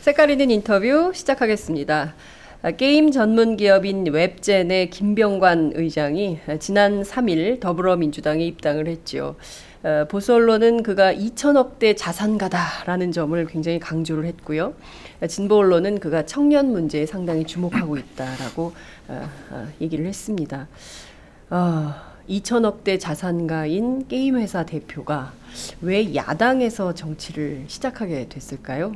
색깔 있는 인터뷰 시작하겠습니다. 게임 전문 기업인 웹젠의 김병관 의장이 지난 3일 더불어민주당에 입당을 했죠. 보수 언론은 그가 2천억대 자산가다라는 점을 굉장히 강조를 했고요. 진보 언론은 그가 청년 문제에 상당히 주목하고 있다라고 얘기를 했습니다. 2천억대 자산가인 게임 회사 대표가 왜 야당에서 정치를 시작하게 됐을까요?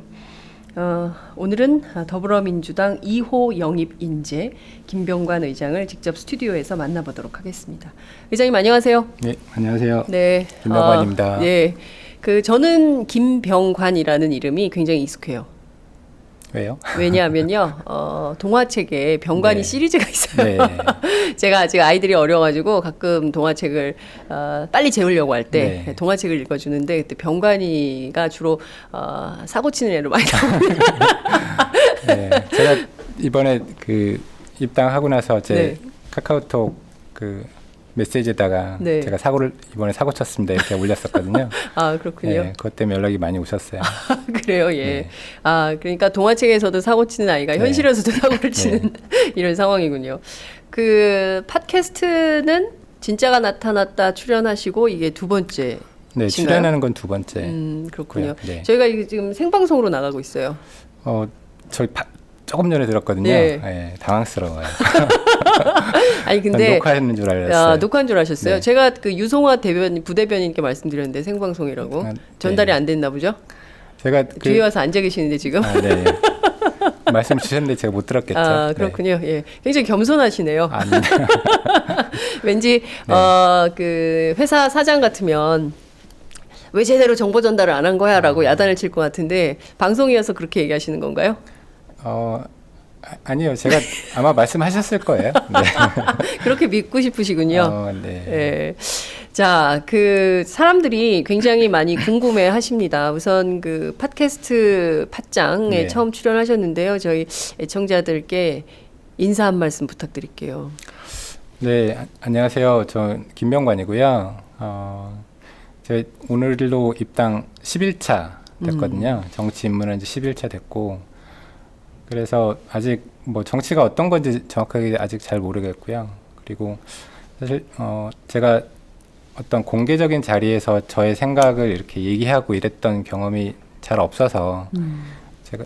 오늘은 더불어민주당 2호 영입 인재 김병관 의장을 직접 스튜디오에서 만나보도록 하겠습니다. 의장님 안녕하세요. 네, 안녕하세요. 네, 김병관입니다. 네, 저는 김병관이라는 이름이 굉장히 익숙해요. 왜요? 왜냐하면요, 동화책에 병관이 네. 시리즈가 있어요. 네. 제가 아직 아이들이 어려가지고 가끔 동화책을 빨리 재우려고 할 때 네. 동화책을 읽어주는데 그때 병관이가 주로 사고 치는 애로 많이 나옵니다. 네, 제가 이번에 그 입당하고 나서 제 네. 카카오톡 그 메시지에다가 네. 제가 이번에 사고 쳤습니다 이렇게 올렸었거든요. 아, 그렇군요. 네, 그것 때문에 연락이 많이 오셨어요. 그래요, 예. 네. 그러니까 동화책에서도 사고 치는 아이가 네. 현실에서도 사고를 치는 이런 상황이군요. 그 팟캐스트는 진짜가 나타났다 출연하시고 이게 두 번째. 네, 출연하는 건 두 번째. 그렇군요. 네. 저희가 이게 지금 생방송으로 나가고 있어요. 저희 조금 전에 들었거든요. 네. 네, 당황스러워요. 아니 근데 녹화했는 줄 알았어요. 녹화한 줄 아셨어요? 네. 제가 그 유송화 부대변인께 말씀드렸는데 생방송이라고 네. 전달이 안 됐나 보죠? 제가 뒤에 와서 앉아 계시는데 지금. 네. 말씀 주셨는데 제가 못 들었겠죠. 그렇군요. 네. 예, 굉장히 겸손하시네요. 아닙니다. 왠지 네. 그 회사 사장 같으면 왜 제대로 정보 전달을 안 한 거야라고 야단을 칠 것 같은데 방송이어서 그렇게 얘기하시는 건가요? 아니요. 제가 아마 말씀하셨을 거예요. 네. 그렇게 믿고 싶으시군요. 네. 예. 자, 그 사람들이 굉장히 많이 궁금해 하십니다. 우선 그 팟캐스트 팟짱에 네. 처음 출연하셨는데요. 저희 애청자들께 인사 한 말씀 부탁드릴게요. 네, 안녕하세요. 저 김병관이고요. 저희 오늘로 입당 11차 됐거든요. 정치 입문한 지 11차 됐고, 그래서 아직 뭐 정치가 어떤 건지 정확하게 아직 잘 모르겠고요. 그리고 사실 제가 어떤 공개적인 자리에서 저의 생각을 이렇게 얘기하고 이랬던 경험이 잘 없어서 제가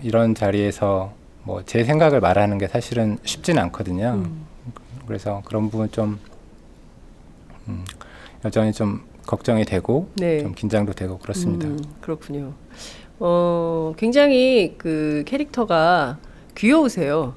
이런 자리에서 뭐 제 생각을 말하는 게 사실은 쉽지는 않거든요. 그래서 그런 부분 좀 여전히 좀 걱정이 되고 네. 좀 긴장도 되고 그렇습니다. 그렇군요. 굉장히 그 캐릭터가 귀여우세요.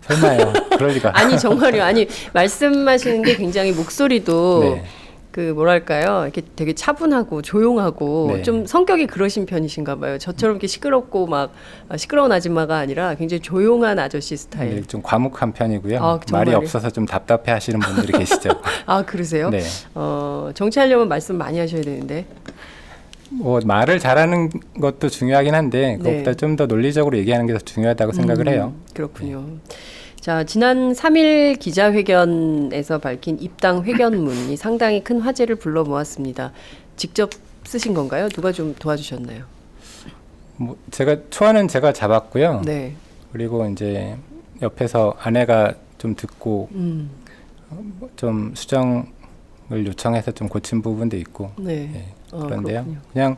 설마요? 그럴 리가. 아니 정말요. 아니 말씀하시는 게 굉장히 목소리도 네. 그 뭐랄까요, 이렇게 되게 차분하고 조용하고 네. 좀 성격이 그러신 편이신가 봐요. 저처럼 이렇게 시끄럽고 막 시끄러운 아줌마가 아니라 굉장히 조용한 아저씨 스타일. 네, 좀 과묵한 편이고요. 정말요? 말이 없어서 좀 답답해 하시는 분들이 계시죠. 그러세요? 네. 정치하려면 말씀 많이 하셔야 되는데. 뭐 말을 잘하는 것도 중요하긴 한데 그것보다 네. 좀 더 논리적으로 얘기하는 게 더 중요하다고 생각을 해요. 그렇군요. 자, 지난 3일 기자회견에서 밝힌 입당 회견문이 상당히 큰 화제를 불러 모았습니다. 직접 쓰신 건가요? 누가 좀 도와주셨나요? 뭐 초안은 제가 잡았고요. 네. 그리고 이제 옆에서 아내가 좀 듣고 좀 수정을 요청해서 좀 고친 부분도 있고. 네. 네, 그런데요. 그렇군요. 그냥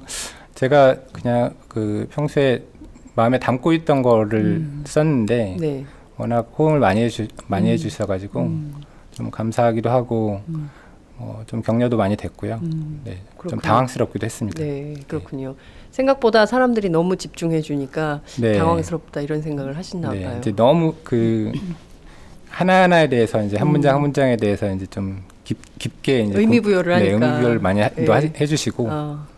제가 그냥 그 평소에 마음에 담고 있던 거를 썼는데 네. 워낙 호응을 많이 해주셔가지고 좀 감사하기도 하고 좀 격려도 많이 됐고요. 네, 좀 그렇군요. 당황스럽기도 했습니다. 네, 그렇군요. 생각보다 사람들이 너무 집중해 주니까 네. 당황스럽다 이런 생각을 하셨나 네, 봐요. 이제 너무 그 하나하나에 대해서 이제 한 문장 한 문장에 대해서 이제 좀 깊게 이제 의미 부여를 네, 하니까. 의미 부여를 많이 네. 해주시고.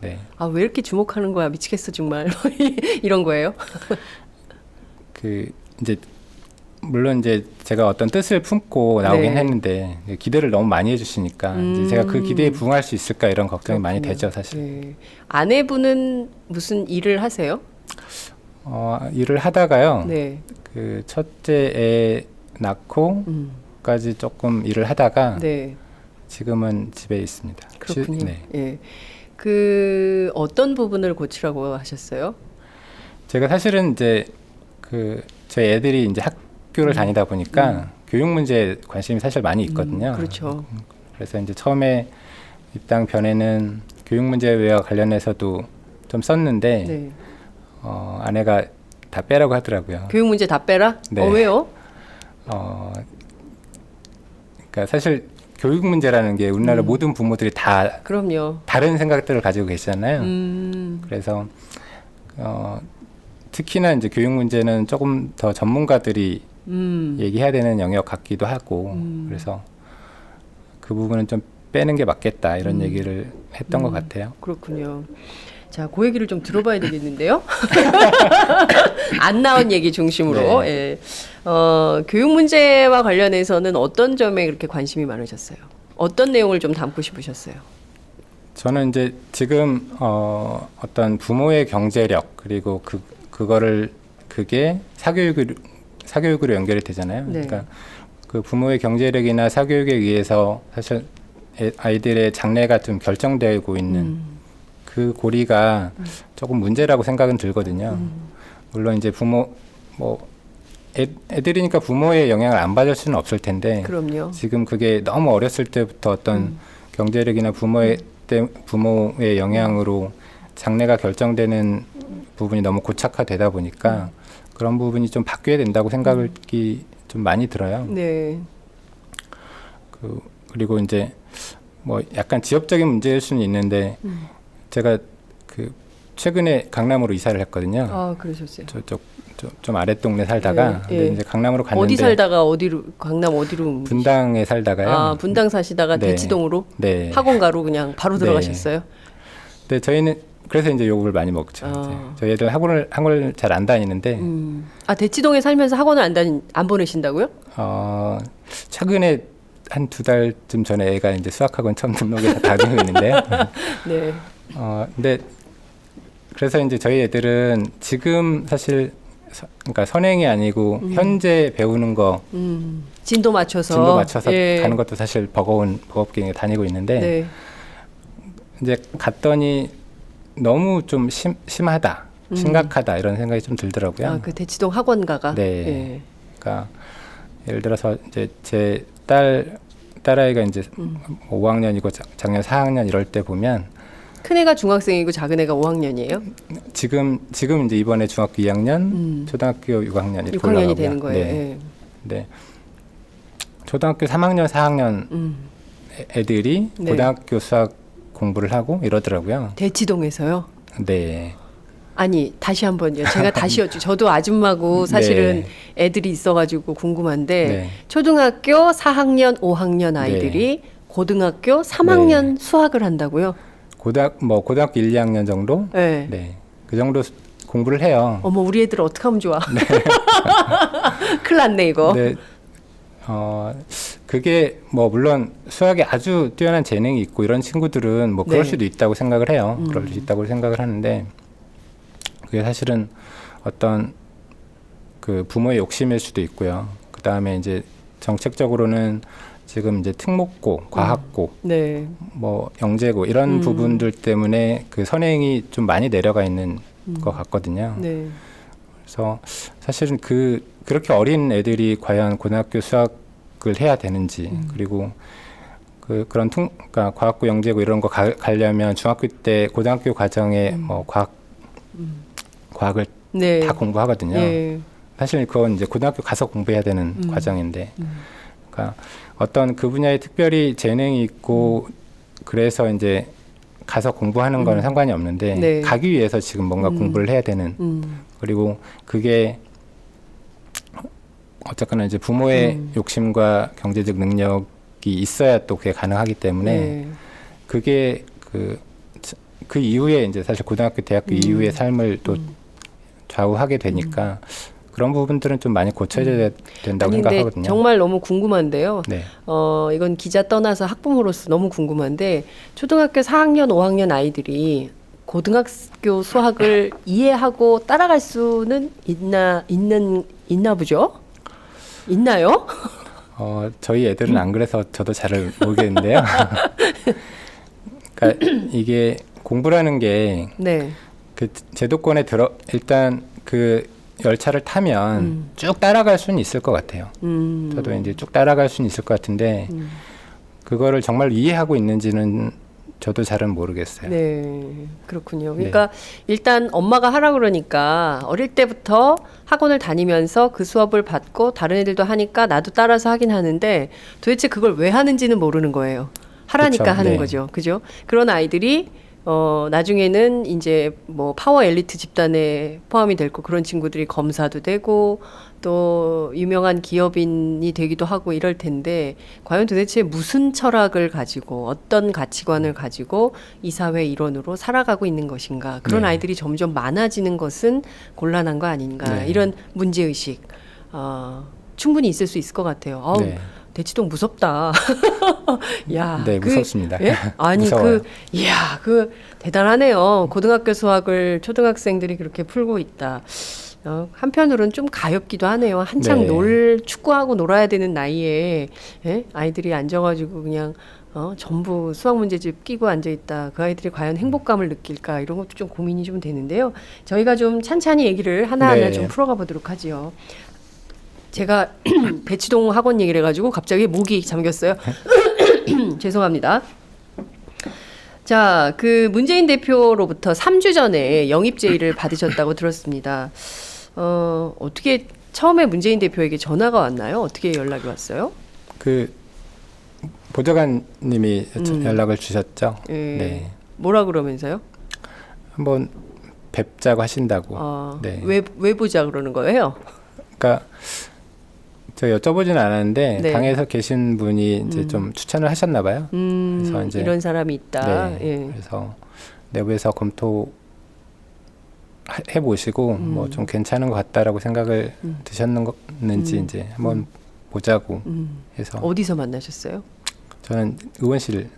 네. 왜 이렇게 주목하는 거야? 미치겠어 정말. 이런 거예요? 그 이제 물론 이제 제가 어떤 뜻을 품고 나오긴 네. 했는데 기대를 너무 많이 해주시니까 이제 제가 그 기대에 부응할 수 있을까 이런 걱정이 많이 되죠, 사실. 네. 아내분은 무슨 일을 하세요? 일을 하다가요. 네. 그 첫째 애 낳고까지 조금 일을 하다가 네. 지금은 집에 있습니다. 그렇군요. 네. 예. 그 어떤 부분을 고치라고 하셨어요? 제가 사실은 이제 저희 애들이 이제 학교를 다니다 보니까 교육 문제에 관심이 사실 많이 있거든요. 그렇죠. 그래서 이제 처음에 입당 전에는 교육 문제와 관련해서도 좀 썼는데 네. 아내가 다 빼라고 하더라고요. 교육 문제 다 빼라? 네. 왜요? 그러니까 사실 교육 문제라는 게 우리나라 모든 부모들이 다 그럼요. 다른 생각들을 가지고 계시잖아요. 그래서 특히나 이제 교육 문제는 조금 더 전문가들이 얘기해야 되는 영역 같기도 하고 그래서 그 부분은 좀 빼는 게 맞겠다 이런 얘기를 했던 것 같아요. 그렇군요. 자, 그 얘기를 좀 들어봐야 되겠는데요. 안 나온 얘기 중심으로. 네. 예. 교육 문제와 관련해서는 어떤 점에 그렇게 관심이 많으셨어요? 어떤 내용을 좀 담고 싶으셨어요? 저는 이제 지금 어떤 부모의 경제력 그리고 그게 사교육으로 연결이 되잖아요. 네. 그러니까 그 부모의 경제력이나 사교육에 의해서 사실 아이들의 장래가 좀 결정되고 있는 그 고리가 조금 문제라고 생각은 들거든요. 물론 이제 애들이니까 부모의 영향을 안 받을 수는 없을 텐데 그럼요. 지금 그게 너무 어렸을 때부터 어떤 경제력이나 부모의 영향으로 장래가 결정되는 부분이 너무 고착화되다 보니까 그런 부분이 좀 바뀌어야 된다고 생각이 좀 많이 들어요. 네. 그리고 이제 뭐 약간 지역적인 문제일 수는 있는데 제가 최근에 강남으로 이사를 했거든요. 아, 그러셨어요. 저쪽 좀 아랫동네 살다가 예, 근데 예. 이제 강남으로 갔는데 어디 살다가 강남 어디로? 분당에 살다가요. 아, 분당 사시다가 네. 대치동으로 네. 학원가로 그냥 바로 네. 들어가셨어요? 네, 저희는 그래서 이제 욕을 많이 먹죠. 저희 애들 학원을 잘 안 다니는데 아, 대치동에 살면서 학원을 안 보내신다고요? 최근에 한 2달쯤 전에 애가 이제 수학학원 처음 등록해서 다니고 있는데요. 네. 근데 그래서 이제 저희 애들은 지금 사실 그러니까 선행이 아니고 현재 배우는 거 진도 맞춰서 예. 가는 것도 사실 버겁게 다니고 있는데 네. 이제 갔더니 너무 좀 심하다, 심각하다 이런 생각이 좀 들더라고요. 아, 그 대치동 학원가가. 네. 예. 그러니까 예를 들어서 이제 제 딸아이가 이제 5학년이고 작년 4학년 이럴 때 보면 큰 애가 중학생이고 작은 애가 5학년이에요? 지금 이제 이번에 중학교 2학년, 초등학교 6학년 이렇게 6학년이 올라가고요. 되는 거예요. 네. 예. 네. 초등학교 3학년, 4학년 애들이 네. 고등학교 수학 공부를 하고 이러더라고요. 대치동에서요? 네. 아니, 다시 한번요. 제가 다시 저도 아줌마고 사실은 네. 애들이 있어가지고 궁금한데 네. 초등학교 4학년, 5학년 아이들이 고등학교 3학년 수학을 한다고요? 고등학교 1, 2학년 정도? 네. 네. 그 정도 공부를 해요. 어머, 우리 애들 어떡하면 좋아. 큰일 났네, 이거. 네. 그게 물론 수학에 아주 뛰어난 재능이 있고 이런 친구들은 그럴 네. 수도 있다고 생각을 해요. 그럴 수 있다고 생각을 하는데 그게 사실은 어떤 그 부모의 욕심일 수도 있고요. 그 다음에 이제 정책적으로는 지금 이제 특목고, 과학고, 네. 영재고 이런 부분들 때문에 그 선행이 좀 많이 내려가 있는 것 같거든요. 네. 그래서 사실은 그렇게 어린 애들이 과연 고등학교 수학을 해야 되는지 그리고 그런 그러니까 과학고, 영재고 이런 거 가려면 중학교 때 고등학교 과정에 과학을 네. 다 공부하거든요. 예. 사실 그건 이제 고등학교 가서 공부해야 되는 과정인데, 그러니까 어떤 그 분야에 특별히 재능이 있고 그래서 이제 가서 공부하는 거는 상관이 없는데 네. 가기 위해서 지금 뭔가 공부를 해야 되는 그리고 그게 어쨌거나 이제 부모의 욕심과 경제적 능력이 있어야 또 그게 가능하기 때문에 네. 그게 그 이후에 이제 사실 고등학교, 대학교 이후의 삶을 또 좌우하게 되니까 그런 부분들은 좀 많이 고쳐져야 된다고 아니, 근데 생각하거든요. 정말 너무 궁금한데요. 네. 이건 기자 떠나서 학부모로서 너무 궁금한데 초등학교 4학년, 5학년 아이들이 고등학교 수학을 이해하고 따라갈 수는 있나 보죠? 있나요? 저희 애들은 안 그래서 저도 잘 모르겠는데요. 그러니까 이게 공부라는 게 네. 그 제도권에 일단 그 열차를 타면 쭉 따라갈 수는 있을 것 같아요. 저도 이제 쭉 따라갈 수는 있을 것 같은데 그거를 정말 이해하고 있는지는 저도 잘은 모르겠어요. 네, 그렇군요. 그러니까 일단 엄마가 하라 그러니까 어릴 때부터 학원을 다니면서 그 수업을 받고 다른 애들도 하니까 나도 따라서 하긴 하는데 도대체 그걸 왜 하는지는 모르는 거예요. 하라니까 그쵸, 하는 네. 거죠. 그죠? 그런 아이들이 나중에는 이제 뭐 파워 엘리트 집단에 포함이 될 거 그런 친구들이 검사도 되고 또 유명한 기업인이 되기도 하고 이럴 텐데 과연 도대체 무슨 철학을 가지고 어떤 가치관을 가지고 이 사회 일원으로 살아가고 있는 것인가 그런 네. 아이들이 점점 많아지는 것은 곤란한 거 아닌가 네. 이런 문제의식 충분히 있을 수 있을 것 같아요. 아우, 네. 대치동 무섭다. 야, 네, 무섭습니다. 예? 아니 무서워요. 이야, 대단하네요. 고등학교 수학을 초등학생들이 그렇게 풀고 있다. 한편으로는 좀 가엽기도 하네요. 한창 네. 축구하고 놀아야 되는 나이에 예? 아이들이 앉아가지고 그냥 전부 수학 문제집 끼고 앉아 있다. 그 아이들이 과연 행복감을 느낄까 이런 것도 좀 고민이 좀 되는데요. 저희가 좀 찬찬히 얘기를 하나하나 네. 좀 풀어가 보도록 하지요. 제가 대치동 학원 얘기를 해가지고 갑자기 목이 잠겼어요. 죄송합니다. 자, 그 문재인 대표로부터 3주 전에 영입 제의를 받으셨다고 들었습니다. 어떻게 처음에 문재인 대표에게 전화가 왔나요? 어떻게 연락이 왔어요? 그 보좌관님이 연락을 주셨죠. 예. 네. 뭐라 그러면서요? 한번 뵙자고 하신다고. 네. 왜 보자 그러는 거예요? 그러니까 저 여쭤보진 않았는데 네. 당에서 계신 분이 이제 좀 추천을 하셨나 봐요. 그래서 이제 이런 사람이 있다. 네. 예. 그래서 내부에서 검토 해보시고 뭐 좀 괜찮은 것 같다라고 생각을 드셨는지 이제 한번 보자고 해서 어디서 만나셨어요? 저는 의원실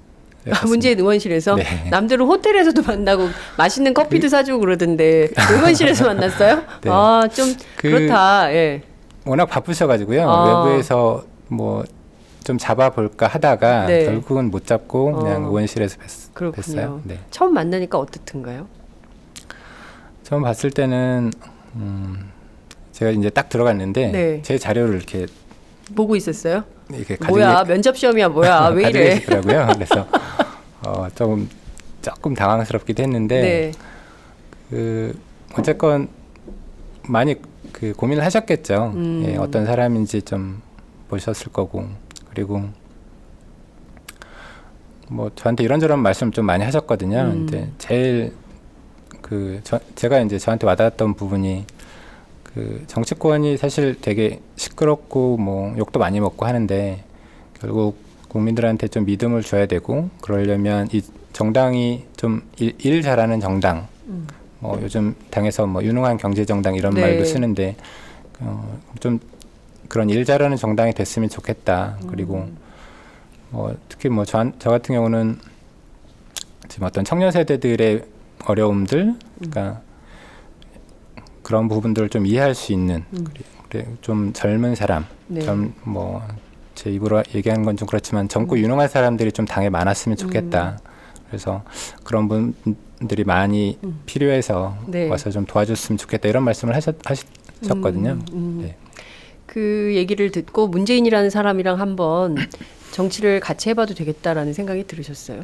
문재인 의원실에서 네. 남들은 호텔에서도 만나고 맛있는 커피도 사주고 그러던데 의원실에서 만났어요? 네. 좀 그렇다. 예. 워낙 바쁘셔가지고요. 외부에서 뭐 좀 잡아볼까 하다가 네. 결국은 못 잡고 그냥 의원실에서 그렇군요. 뵀어요. 네. 처음 만나니까 어떻든가요? 처음 봤을 때는 제가 이제 딱 들어갔는데 네. 제 자료를 이렇게 보고 있었어요? 뭐야 면접 시험이야 뭐야 왜 이래? 가지고 그래서 조금 당황스럽기도 했는데 네. 그 어쨌건 많이 그 고민을 하셨겠죠. 예, 어떤 사람인지 좀 보셨을 거고 그리고 뭐 저한테 이런저런 말씀 좀 많이 하셨거든요. 이제 제일 제가 이제 저한테 와닿았던 부분이 그 정치권이 사실 되게 시끄럽고 뭐 욕도 많이 먹고 하는데 결국 국민들한테 좀 믿음을 줘야 되고 그러려면 이 정당이 좀 일 잘하는 정당 뭐 요즘 당에서 뭐 유능한 경제정당 이런 네. 말도 쓰는데 좀 그런 일 잘하는 정당이 됐으면 좋겠다. 그리고 뭐 특히 뭐 저 같은 경우는 지금 어떤 청년 세대들의 어려움들, 그러니까 그런 부분들을 좀 이해할 수 있는 좀 젊은 사람, 네. 뭐 제 입으로 얘기하는 건 좀 그렇지만 젊고 유능한 사람들이 좀 당에 많았으면 좋겠다. 그래서 그런 분들이 많이 필요해서 네. 와서 좀 도와줬으면 좋겠다 이런 말씀을 하셨거든요. 네. 그 얘기를 듣고 문재인이라는 사람이랑 한번 정치를 같이 해봐도 되겠다라는 생각이 들으셨어요?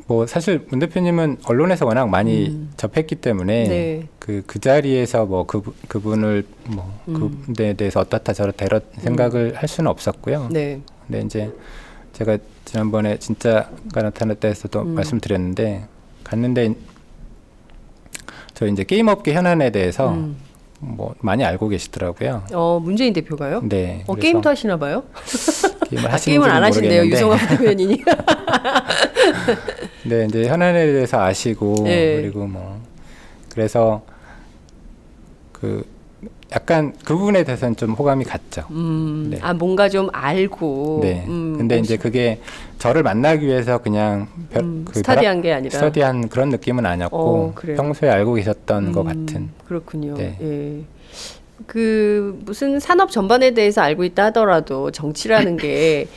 뭐 사실 문 대표님은 언론에서 워낙 많이 접했기 때문에 네. 그 자리에서 뭐 그분을 뭐 그분에 대해서 어떻다 저렇다 이런 생각을 할 수는 없었고요. 네. 근데 이제 제가 지난번에 진짜가 나타났다 해서도 말씀드렸는데 갔는데 저 이제 게임업계 현안에 대해서 뭐 많이 알고 계시더라고요. 문재인 대표가요? 네. 그래서 게임도 하시나 봐요? 게임을 게임은 안 하신대요, 모르겠는데. 유성환 대변인이. 네, 이제 현안에 대해서 아시고 네. 그리고 뭐 그래서 그 약간 그 부분에 대해서는 좀 호감이 갔죠. 네. 뭔가 좀 알고. 네. 근데 이제 그게 저를 만나기 위해서 그냥 스터디한 게 아니라. 스터디한 그런 느낌은 아니었고 그래요? 평소에 알고 계셨던 것 같은. 그렇군요. 네. 예. 무슨 산업 전반에 대해서 알고 있다 하더라도 정치라는 게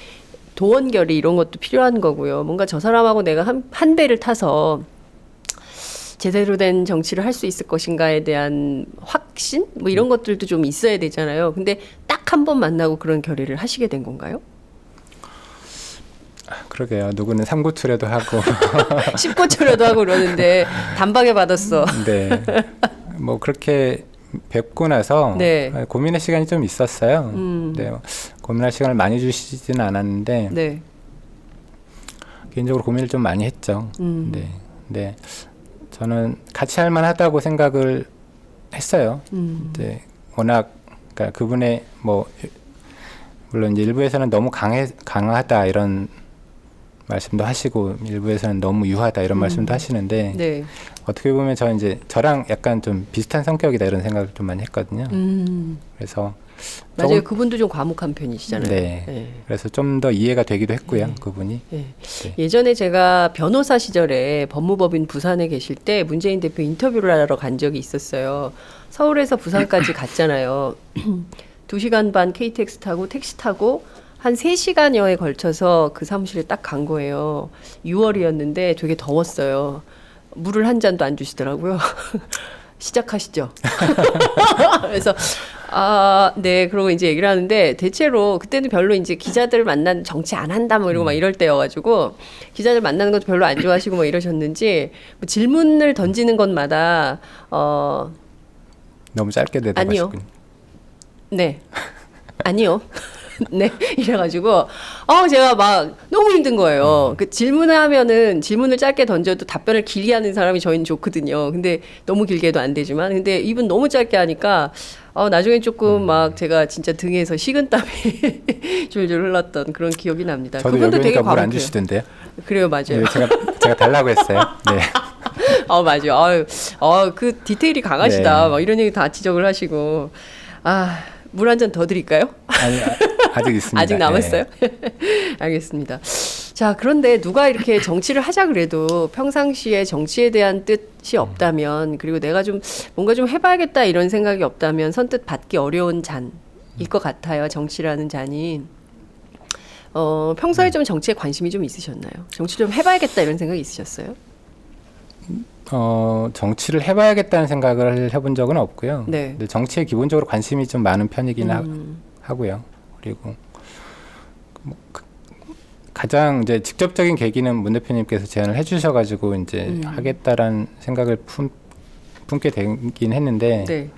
도원결의 이런 것도 필요한 거고요. 뭔가 저 사람하고 내가 한 배를 타서 제대로 된 정치를 할 수 있을 것인가에 대한 확신? 뭐 이런 것들도 좀 있어야 되잖아요. 근데 딱 한 번 만나고 그런 결의를 하시게 된 건가요? 그러게요. 누구는 삼고초려도 하고 10고초려도 하고 그러는데 단박에 받았어. 네. 뭐 그렇게 뵙고 나서 네. 고민의 시간이 좀 있었어요. 네. 고민할 시간을 많이 주시지는 않았는데 네. 개인적으로 고민을 좀 많이 했죠. 네. 네. 저는 같이 할 만하다고 생각을 했어요. 네. 워낙 그러니까 그분의 뭐 물론 이제 일부에서는 너무 강하다 이런 말씀도 하시고 일부에서는 너무 유하다 이런 말씀도 하시는데 네. 어떻게 보면 저는 이제 저랑 약간 좀 비슷한 성격이다 이런 생각을 좀 많이 했거든요. 그래서 맞아요. 그분도 좀 과묵한 편이시잖아요. 네. 네. 그래서 좀 더 이해가 되기도 했고요. 그분이. 네. 네. 예전에 제가 변호사 시절에 법무법인 부산에 계실 때 문재인 대표 인터뷰를 하러 간 적이 있었어요. 서울에서 부산까지 갔잖아요. 2시간 반 KTX 타고 택시 타고 한 3시간여에 걸쳐서 그 사무실에 딱 간 거예요. 6월이었는데 되게 더웠어요. 물을 한 잔도 안 주시더라고요. 시작하시죠. 그래서 네. 그러고 이제 얘기를 하는데 대체로 그때는 별로 이제 기자들 만난 정치 안 한다 뭐 이러고 막 이럴 때여가지고 기자들 만나는 것도 별로 안 좋아하시고 뭐 이러셨는지 뭐 질문을 던지는 것마다 너무 짧게 대답하시군요. 네. 아니요. 네. 이래가지고, 제가 막 너무 힘든 거예요. 그 질문하면은 질문을 짧게 던져도 답변을 길게 하는 사람이 저희는 좋거든요. 근데 너무 길게도 안 되지만. 근데 이분 너무 짧게 하니까, 나중에 조금 막 제가 진짜 등에서 식은땀이 줄줄 흘렀던 그런 기억이 납니다. 저도 그분도 되게 여기 오니까 물 안 과묵해요. 주시던데요. 그래요, 맞아요. 네, 제가 달라고 했어요. 네. 맞아요. 그 디테일이 강하시다. 네. 막 이런 얘기 다 지적을 하시고. 물 한 잔 더 드릴까요? 아니, 아직 있습니다. 아직 남았어요? 네. 알겠습니다. 자, 그런데 누가 이렇게 정치를 하자 그래도 평상시에 정치에 대한 뜻이 없다면, 그리고 내가 좀 뭔가 좀 해봐야겠다 이런 생각이 없다면 선뜻 받기 어려운 잔일 것 같아요. 정치라는 잔이. 평소에 좀 정치에 관심이 좀 있으셨나요? 정치 좀 해봐야겠다 이런 생각이 있으셨어요? 정치를 해봐야겠다는 생각을 해본 적은 없고요. 네. 근데 정치에 기본적으로 관심이 좀 많은 편이긴 하고요. 그리고 가장 이제 직접적인 계기는 문 대표님께서 제안을 해주셔가지고 이제 하겠다라는 생각을 품게 되긴 했는데, 네.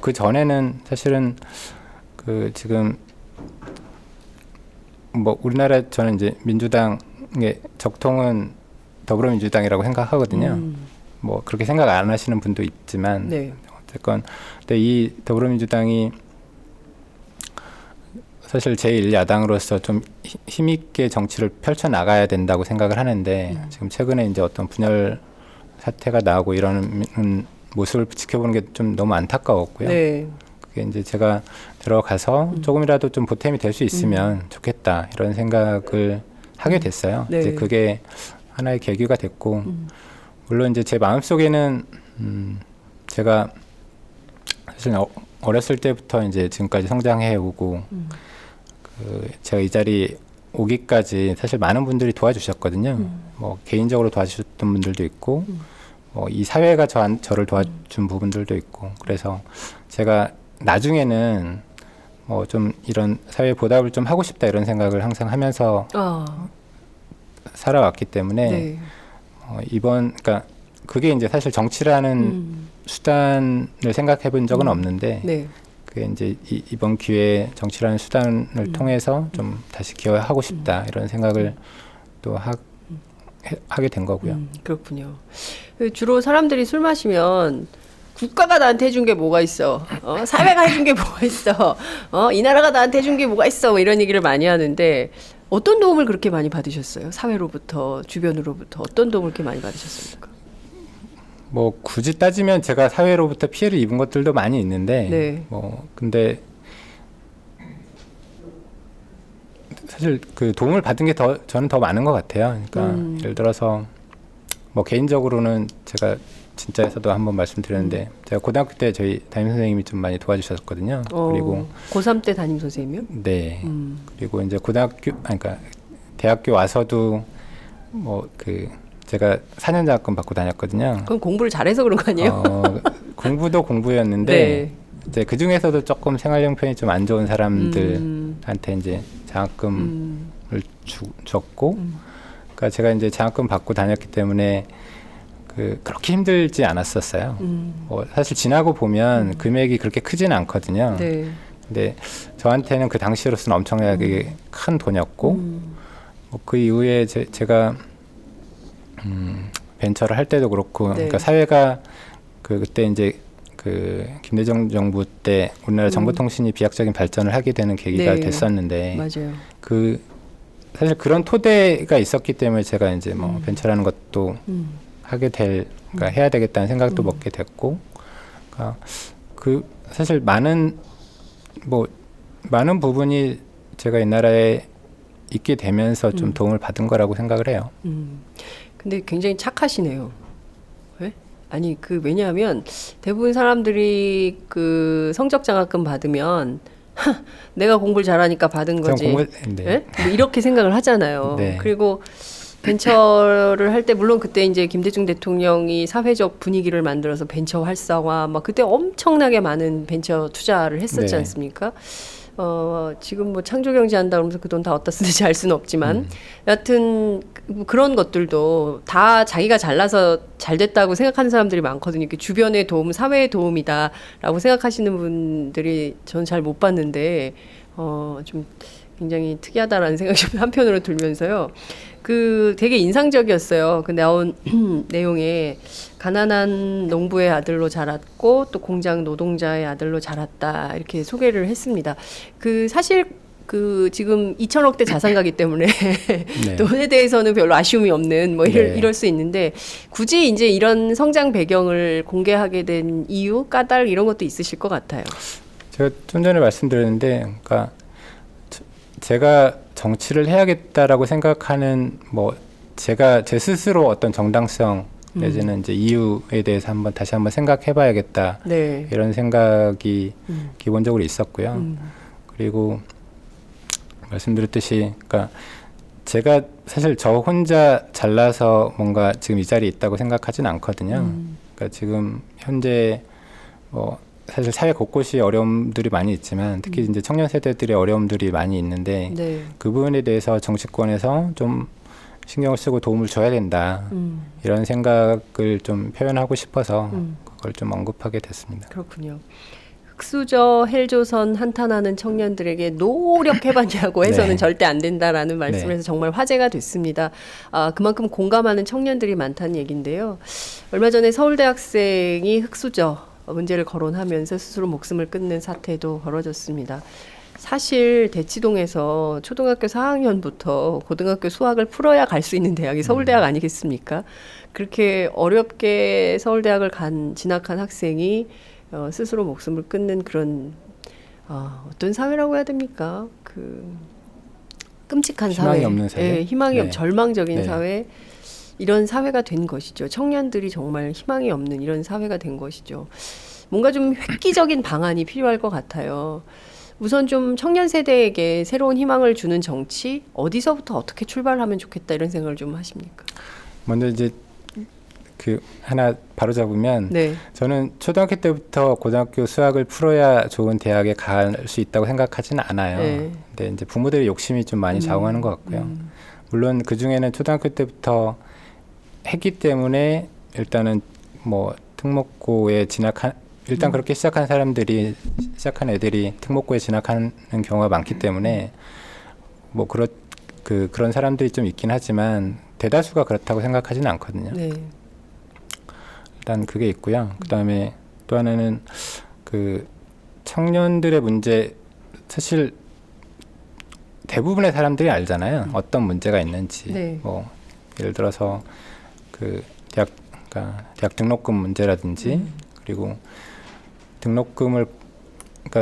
그 전에는 사실은 그 지금 뭐 우리나라 저는 이제 민주당의 적통은 더불어민주당이라고 생각하거든요. 뭐 그렇게 생각 안 하시는 분도 있지만 네. 어쨌건 근데 이 더불어민주당이 사실 제1야당으로서 좀 힘있게 정치를 펼쳐 나가야 된다고 생각을 하는데 지금 최근에 이제 어떤 분열 사태가 나오고 이러는 모습을 지켜보는 게 좀 너무 안타까웠고요. 네. 그게 이제 제가 들어가서 조금이라도 좀 보탬이 될 수 있으면 좋겠다 이런 생각을 하게 됐어요. 네. 이제 그게 하나의 계기가 됐고 물론 이제 제 마음속에는 제가 사실 어렸을 때부터 이제 지금까지 성장해 오고 제가 이 자리 오기까지 사실 많은 분들이 도와주셨거든요. 뭐 개인적으로 도와주셨던 분들도 있고 이 사회가 저를 도와준 부분들도 있고 그래서 제가 나중에는 뭐 좀 이런 사회 보답을 좀 하고 싶다 이런 생각을 항상 하면서 살아왔기 때문에 네. 그러니까 그게 이제 사실 정치라는 수단을 생각해 본 적은 없는데 네. 그게 이제 이번 기회에 정치라는 수단을 통해서 좀 다시 기여하고 싶다 이런 생각을 또 하게 된 거고요. 그렇군요. 주로 사람들이 술 마시면 국가가 나한테 해준 게 뭐가 있어? 사회가 해준 게 뭐가 있어? 이 나라가 나한테 해준 게 뭐가 있어? 뭐 이런 얘기를 많이 하는데 어떤 도움을 그렇게 많이 받으셨어요? 사회로부터, 주변으로부터 어떤 도움을 그렇게 많이 받으셨습니까? 뭐 굳이 따지면 제가 사회로부터 피해를 입은 것들도 많이 있는데 네. 뭐 근데 사실 그 도움을 받은 게 저는 더 많은 것 같아요. 그러니까 예를 들어서 뭐 개인적으로는 제가 진짜에서도 한번 말씀드렸는데 제가 고등학교 때 저희 담임 선생님이 좀 많이 도와주셨거든요. 그리고 고3 때 담임 선생님이요? 네. 그리고 이제 그러니까 대학교 와서도 뭐 그 제가 4년 장학금 받고 다녔거든요. 그럼 공부를 잘해서 그런 거 아니에요? 공부도 공부였는데 네. 이제 그 중에서도 조금 생활 형편이 좀 안 좋은 사람들한테 이제 장학금을 줬고, 그러니까 제가 이제 장학금 받고 다녔기 때문에 그렇게 힘들지 않았었어요. 뭐 사실 지나고 보면 금액이 그렇게 크지는 않거든요. 네. 근데 저한테는 그 당시로서는 엄청나게 큰 돈이었고, 뭐 그 이후에 제가 벤처를 할 때도 그렇고, 네. 그러니까 사회가 그때 이제 그 김대중 정부 때 우리나라 정보통신이 비약적인 발전을 하게 되는 계기가 네. 됐었는데, 맞아요. 사실 그런 토대가 있었기 때문에 제가 이제 뭐 벤처라는 것도 하게 그러니까 해야 되겠다는 생각도 먹게 됐고, 그러니까 사실 많은 부분이 제가 이 나라에 있게 되면서 좀 도움을 받은 거라고 생각을 해요. 근데 굉장히 착하시네요. 왜? 아니 왜냐하면 대부분 사람들이 성적 장학금 받으면 내가 공부를 잘하니까 받은 거지. 네. 네? 뭐 이렇게 생각을 하잖아요. 네. 그리고 벤처를 할 때 물론 그때 이제 김대중 대통령이 사회적 분위기를 만들어서 벤처 활성화 막 그때 엄청나게 많은 벤처 투자를 했었지 네. 않습니까? 지금 뭐 창조경제 한다 그러면서 그 돈 다 어디다 쓰는지 알 수는 없지만 여하튼 그런 것들도 다 자기가 잘나서 잘 됐다고 생각하는 사람들이 많거든요. 주변의 도움, 사회의 도움이다라고 생각하시는 분들이 저는 잘 못 봤는데 좀 굉장히 특이하다라는 생각이 좀 한편으로 들면서요. 되게 인상적이었어요. 나온 내용에 가난한 농부의 아들로 자랐고 또 공장 노동자의 아들로 자랐다 이렇게 소개를 했습니다. 사실 지금 2천억대 자산가기 때문에 네. 돈에 대해서는 별로 아쉬움이 없는 뭐 네. 이럴 수 있는데 굳이 이제 이런 성장 배경을 공개하게 된 이유, 까닭 이런 것도 있으실 것 같아요. 제가 좀 전에 말씀드렸는데, 그러니까 제가 정치를 해야겠다라고 생각하는 제가 제 스스로 어떤 정당성 내지는 이제 이유에 대해서 다시 한번 생각해봐야겠다. 네. 이런 생각이 기본적으로 있었고요. 그리고 말씀드렸듯이, 그러니까 제가 사실 저 혼자 잘나서 뭔가 지금 이 자리에 있다고 생각하진 않거든요. 그러니까 지금 현재 사실 사회 곳곳이 어려움들이 많이 있지만 특히 이제 청년 세대들의 어려움들이 많이 있는데 네. 그 부분에 대해서 정치권에서 좀 신경을 쓰고 도움을 줘야 된다. 이런 생각을 좀 표현하고 싶어서 그걸 좀 언급하게 됐습니다. 그렇군요. 흑수저 헬조선 한탄하는 청년들에게 노력해봤냐고 해서는 네. 절대 안 된다라는 말씀을 네. 해서 정말 화제가 됐습니다. 그만큼 공감하는 청년들이 많다는 얘기인데요. 얼마 전에 서울대 학생이 흑수저 문제를 거론하면서 스스로 목숨을 끊는 사태도 벌어졌습니다. 사실 대치동에서 초등학교 4학년부터 고등학교 수학을 풀어야 갈 수 있는 대학이 서울대학 아니겠습니까? 그렇게 어렵게 서울대학을 진학한 학생이 스스로 목숨을 끊는 그런 어떤 사회라고 해야 됩니까? 끔찍한 희망이 사회, 없는 사회? 예, 희망이 네. 절망적인 네. 사회. 이런 사회가 된 것이죠. 청년들이 정말 희망이 없는 이런 사회가 된 것이죠. 뭔가 좀 획기적인 방안이 필요할 것 같아요. 우선 좀 청년 세대에게 새로운 희망을 주는 정치, 어디서부터 어떻게 출발하면 좋겠다 이런 생각을 좀 하십니까? 먼저 이제 하나 바로 잡으면 네. 저는 초등학교 때부터 고등학교 수학을 풀어야 좋은 대학에 갈 수 있다고 생각하지는 않아요. 네. 근데 이제 부모들의 욕심이 좀 많이 좌우하는 것 같고요. 물론 그 중에는 초등학교 때부터 했기 때문에 일단은 특목고에 일단 그렇게 시작한 애들이 특목고에 진학하는 경우가 많기 때문에 그런 사람들이 좀 있긴 하지만 대다수가 그렇다고 생각하지는 않거든요. 네. 일단 그게 있고요. 그다음에 또 하나는 청년들의 문제, 사실 대부분의 사람들이 알잖아요. 어떤 문제가 있는지. 네. 예를 들어서 대학 등록금 문제라든지 그리고 등록금을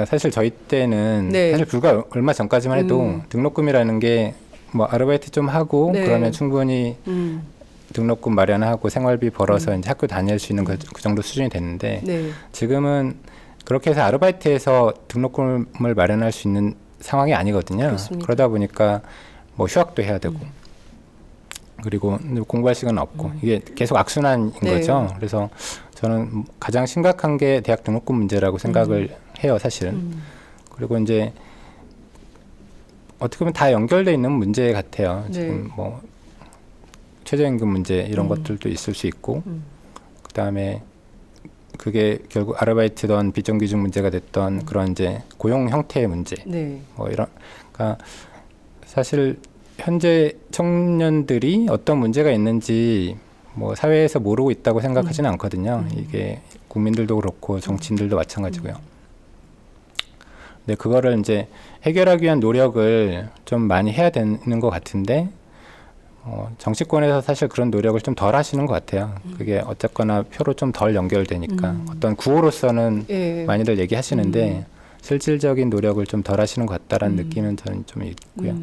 사실 저희 때는 네. 사실 불과 얼마 전까지만 해도 등록금이라는 게 아르바이트 좀 하고 네. 그러면 충분히 등록금 마련하고 생활비 벌어서 이제 학교 다닐 수 있는 그 정도 수준이 됐는데 네. 지금은 그렇게 해서 아르바이트해서 등록금을 마련할 수 있는 상황이 아니거든요. 그렇습니다. 그러다 보니까 휴학도 해야 되고 그리고 공부할 시간은 없고 이게 계속 악순환인 네. 거죠. 그래서 저는 가장 심각한 게 대학 등록금 문제라고 생각을 해요, 사실은. 그리고 이제 어떻게 보면 다 연결돼 있는 문제 같아요. 네. 지금 뭐 최저임금 문제 이런 것들도 있을 수 있고, 그 다음에 그게 결국 아르바이트든 비정규직 문제가 됐던 그런 이제 고용 형태의 문제, 네. 뭐 이런, 그러니까 사실 현재 청년들이 어떤 문제가 있는지 뭐 사회에서 모르고 있다고 생각하지는 않거든요. 이게 국민들도 그렇고 정치인들도 마찬가지고요. 근데 그거를 이제 해결하기 위한 노력을 좀 많이 해야 되는 것 같은데 정치권에서 사실 그런 노력을 좀 덜 하시는 것 같아요. 그게 어쨌거나 표로 좀 덜 연결되니까 어떤 구호로서는 예. 많이들 얘기하시는데 실질적인 노력을 좀 덜 하시는 것 같다라는 느낌은 저는 좀 있고요.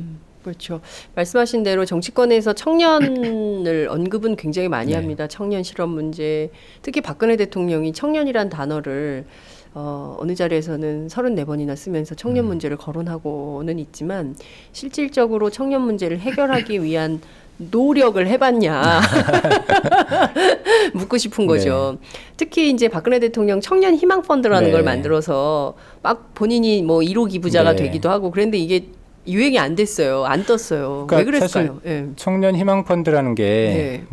그렇죠. 말씀하신 대로 정치권에서 청년을 언급은 굉장히 많이 네. 합니다. 청년 실업 문제, 특히 박근혜 대통령이 청년이란 단어를 어느 자리에서는 34번이나 쓰면서 청년 문제를 거론하고는 있지만 실질적으로 청년 문제를 해결하기 위한 노력을 해봤냐 묻고 싶은 거죠. 특히 이제 박근혜 대통령 청년 희망 펀드라는 네. 걸 만들어서 막 본인이 뭐 1호 기부자가 네. 되기도 하고 그랬는데 이게 유행이 안 됐어요. 안 떴어요. 그러니까 왜 그랬을까요? 예. 청년 희망 펀드라는 네. 게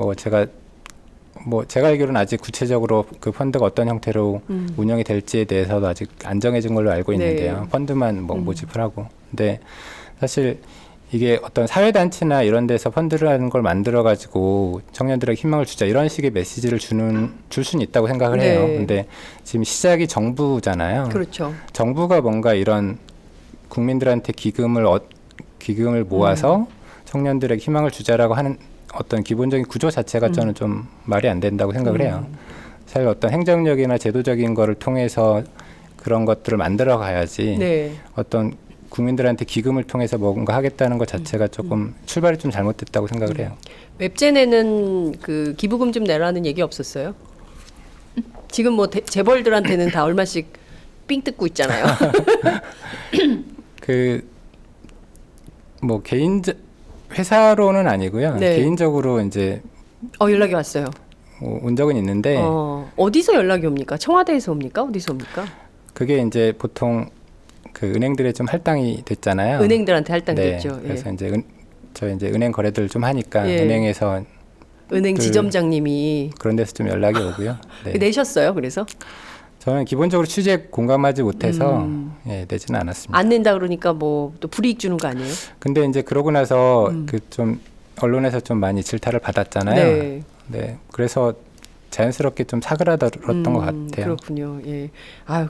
뭐 제가 알기로는 아직 구체적으로 그 펀드가 어떤 형태로 운영이 될지에 대해서도 아직 안 정해진 걸로 알고 있는데요. 네. 펀드만 뭐 모집을 하고. 근데 사실 이게 어떤 사회단체나 이런 데서 펀드라는 걸 만들어 가지고 청년들에게 희망을 주자 이런 식의 메시지를 줄 수는 있다고 생각을 네. 해요. 근데 지금 시작이 정부잖아요. 그렇죠. 정부가 뭔가 이런 국민들한테 기금을 모아서 청년들에게 희망을 주자라고 하는 어떤 기본적인 구조 자체가 저는 좀 말이 안 된다고 생각을 해요. 사실 어떤 행정력이나 제도적인 거를 통해서 그런 것들을 만들어 가야지 네. 어떤 국민들한테 기금을 통해서 뭔가 하겠다는 것 자체가 조금 출발이 좀 잘못됐다고 생각을 해요. 웹젠에는 그 기부금 좀 내라는 얘기 없었어요? 지금 뭐 재벌들한테는 다 얼마씩 삥 뜯고 있잖아요. 뭐 회사로는 아니고요. 네. 개인적으로 이제 연락이 왔어요. 온 적은 있는데 어디서 연락이 옵니까? 청와대에서 옵니까? 어디서 옵니까? 그게 이제 보통 그 은행들에 좀 할당이 됐잖아요. 은행들한테 할당됐죠. 네, 그래서 예. 저희 이제 은행 거래들 좀 하니까 예. 은행에서 은행 지점장님이 그런 데서 좀 연락이 오고요. 네. 내셨어요. 그래서 저는 기본적으로 취지에 공감하지 못해서 내지는 않았습니다. 안 낸다 그러니까 뭐 또 불이익 주는 거 아니에요? 근데 이제 그러고 나서 그 좀 언론에서 좀 많이 질타를 받았잖아요. 네. 네, 그래서 자연스럽게 좀 사그라들었던 것 같아요. 그렇군요. 예.